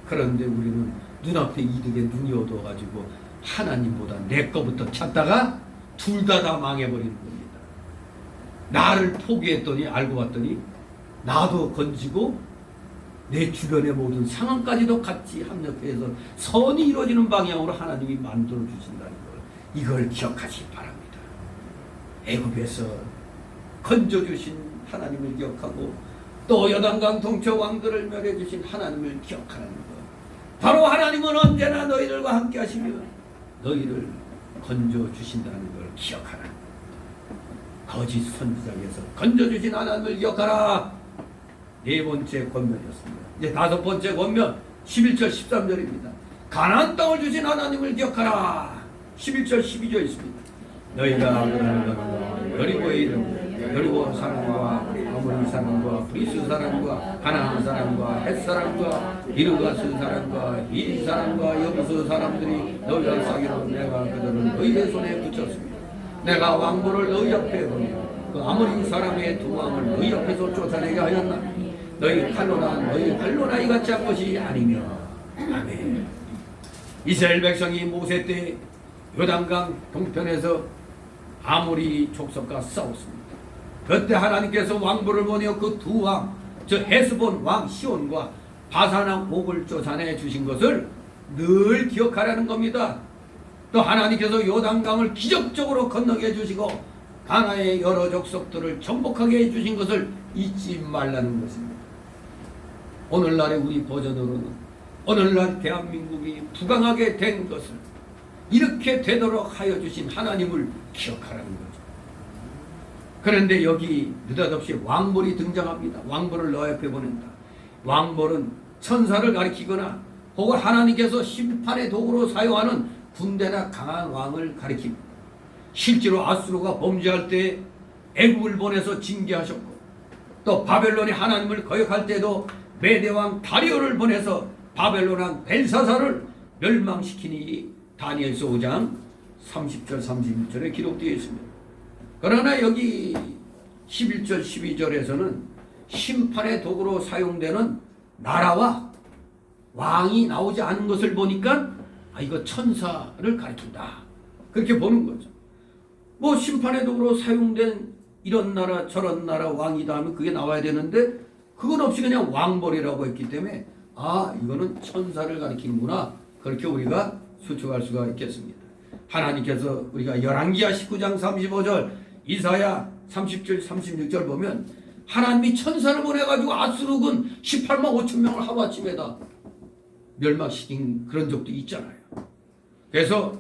그런데 우리는 눈앞에 이득에 눈이 어두워가지고 하나님보다 내 거부터 찾다가 둘 다 망해버리는 겁니다. 나를 포기했더니 알고 봤더니 나도 건지고 내 주변의 모든 상황까지도 같이 합력해서 선이 이루어지는 방향으로 하나님이 만들어 주신다는 걸, 이걸 기억하시기 바랍니다. 애굽에서 건져주신 하나님을 기억하고 또 여단강 동처 왕들을 멸해 주신 하나님을 기억하는 것. 바로 하나님은 언제나 너희들과 함께 하시며 너희를 건져 주신다는 걸 기억하라. 거짓 선지자에서 건져 주신 하나님을 기억하라. 네 번째 권면이었습니다. 이제 다섯 번째 권면 11절 13절입니다. 가나안 땅을 주신 하나님을 기억하라. 11절 12절 있습니다. 너희가 여리고의 이름, 여리고 사람과 아모리 사람과 브리스 사람과 가나안 사람과 헷 사람과 이르가스 사람과 이 사람과 여부스 사람들이 너희를 사기로 내가 그들을 너희의 손에 붙였습니다. 내가 왕보를 너희 옆에 보내 그 아모리 사람의 두 왕을 너희 옆에서 쫓아내게 하였나. 너희 칼로나 이같이 한 것이 아니며. 아멘. 이스라엘 백성이 모세 때 요단강 동편에서 아모리 족속과 싸웠습니다. 그때 하나님께서 왕보를 보내어 그 두 왕, 저 헤스본 왕 시온과 바산 왕 옥을 쫓아내 주신 것을 늘 기억하라는 겁니다. 또 하나님께서 요단강을 기적적으로 건너게 해주시고 가나의 여러 족속들을 정복하게 해주신 것을 잊지 말라는 것입니다. 오늘날의 우리 버전으로는 오늘날 대한민국이 부강하게 된 것을 이렇게 되도록 하여 주신 하나님을 기억하라는 거죠. 그런데 여기 느닷없이 왕벌이 등장합니다. 왕벌을 너 옆에 보낸다. 왕벌은 천사를 가리키거나 혹은 하나님께서 심판의 도구로 사용하는 군대나 강한 왕을 가리킵니다. 실제로 아수르가 범죄할 때 애굽을 보내서 징계하셨고 또 바벨론이 하나님을 거역할 때도 메대왕 다리오를 보내서 바벨론 왕 벨사사를 멸망시키는 일이 다니엘서 5장 30절 31절에 기록되어 있습니다. 그러나 여기 11절 12절에서는 심판의 도구로 사용되는 나라와 왕이 나오지 않은 것을 보니까 이거 천사를 가리킨다. 그렇게 보는 거죠. 뭐 심판의 도구로 사용된 이런 나라 저런 나라 왕이다 하면 그게 나와야 되는데 그건 없이 그냥 왕벌이라고 했기 때문에 아 이거는 천사를 가리키는구나 그렇게 우리가 추측할 수가 있겠습니다. 하나님께서 우리가 열왕기하 19장 35절 이사야 30절 36절 보면 하나님이 천사를 보내가지고 아수르군 18만 5천 명을 하루아침에다 멸망시킨 그런 적도 있잖아요. 그래서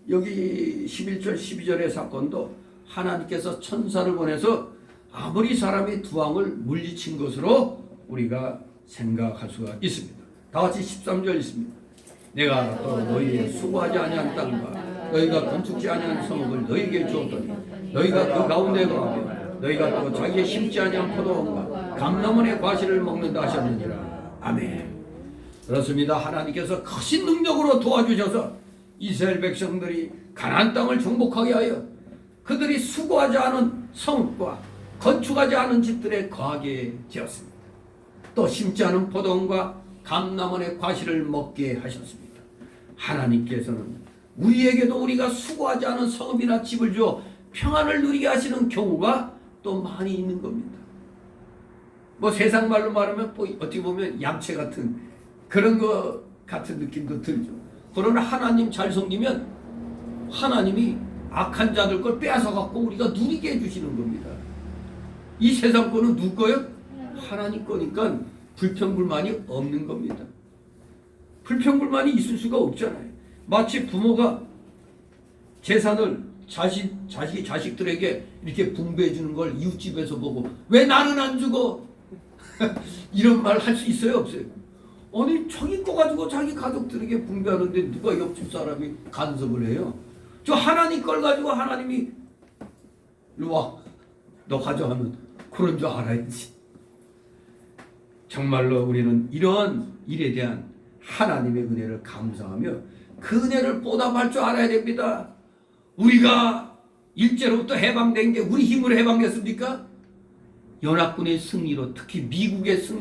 여기 11절 12절의 사건도 하나님께서 천사를 보내서 아무리 사람이 두 왕을 물리친 것으로 우리가 생각할 수가 있습니다. 다 같이 13절 있습니다. 내가 또 너희의 수고하지 아니한 땅과 너희가 건축지 아니한 성읍을 너희에게 주었더니 너희가 그 가운데 거하며 너희가 또 자기의 심지 아니한 포도원과 감람원의 과실을 먹는다 하셨느니라. 아멘. 그렇습니다. 하나님께서 크신 능력으로 도와주셔서 이스라엘 백성들이 가나안 땅을 정복하게 하여 그들이 수고하지 않은 성읍과 건축하지 않은 집들에 거하게 되었습니다. 또 심지 않은 포도원과 감람원의 과실을 먹게 하셨습니다. 하나님께서는 우리에게도 우리가 수고하지 않은 성읍이나 집을 주어 평안을 누리게 하시는 경우가 또 많이 있는 겁니다. 뭐 세상 말로 말하면 뭐 어떻게 보면 얌체 같은 그런 거 같은 느낌도 들죠. 그러나 하나님 잘 섬기면 하나님이 악한 자들 걸 빼앗아 갖고 우리가 누리게 해주시는 겁니다. 이 세상 거는 누구 거요? 하나님 거니까 불평불만이 없는 겁니다. 불평불만이 있을 수가 없잖아요. 마치 부모가 재산을 자식이 자식들에게 이렇게 분배해 주는 걸 이웃집에서 보고 왜 나는 안 주고 이런 말 할 수 있어요 없어요? 아니 자기 거 가지고 자기 가족들에게 분배하는데 누가 옆집 사람이 간섭을 해요? 저 하나님 걸 가지고 하나님이 이리 와 너 가져가면 그런 줄 알아야지. 정말로 우리는 이런 일에 대한 하나님의 은혜를 감사하며 그 은혜를 보답할 줄 알아야 됩니다. 우리가 일제로부터 해방된 게 우리 힘으로 해방됐습니까? 연합군의 승리로 특히 미국의 승리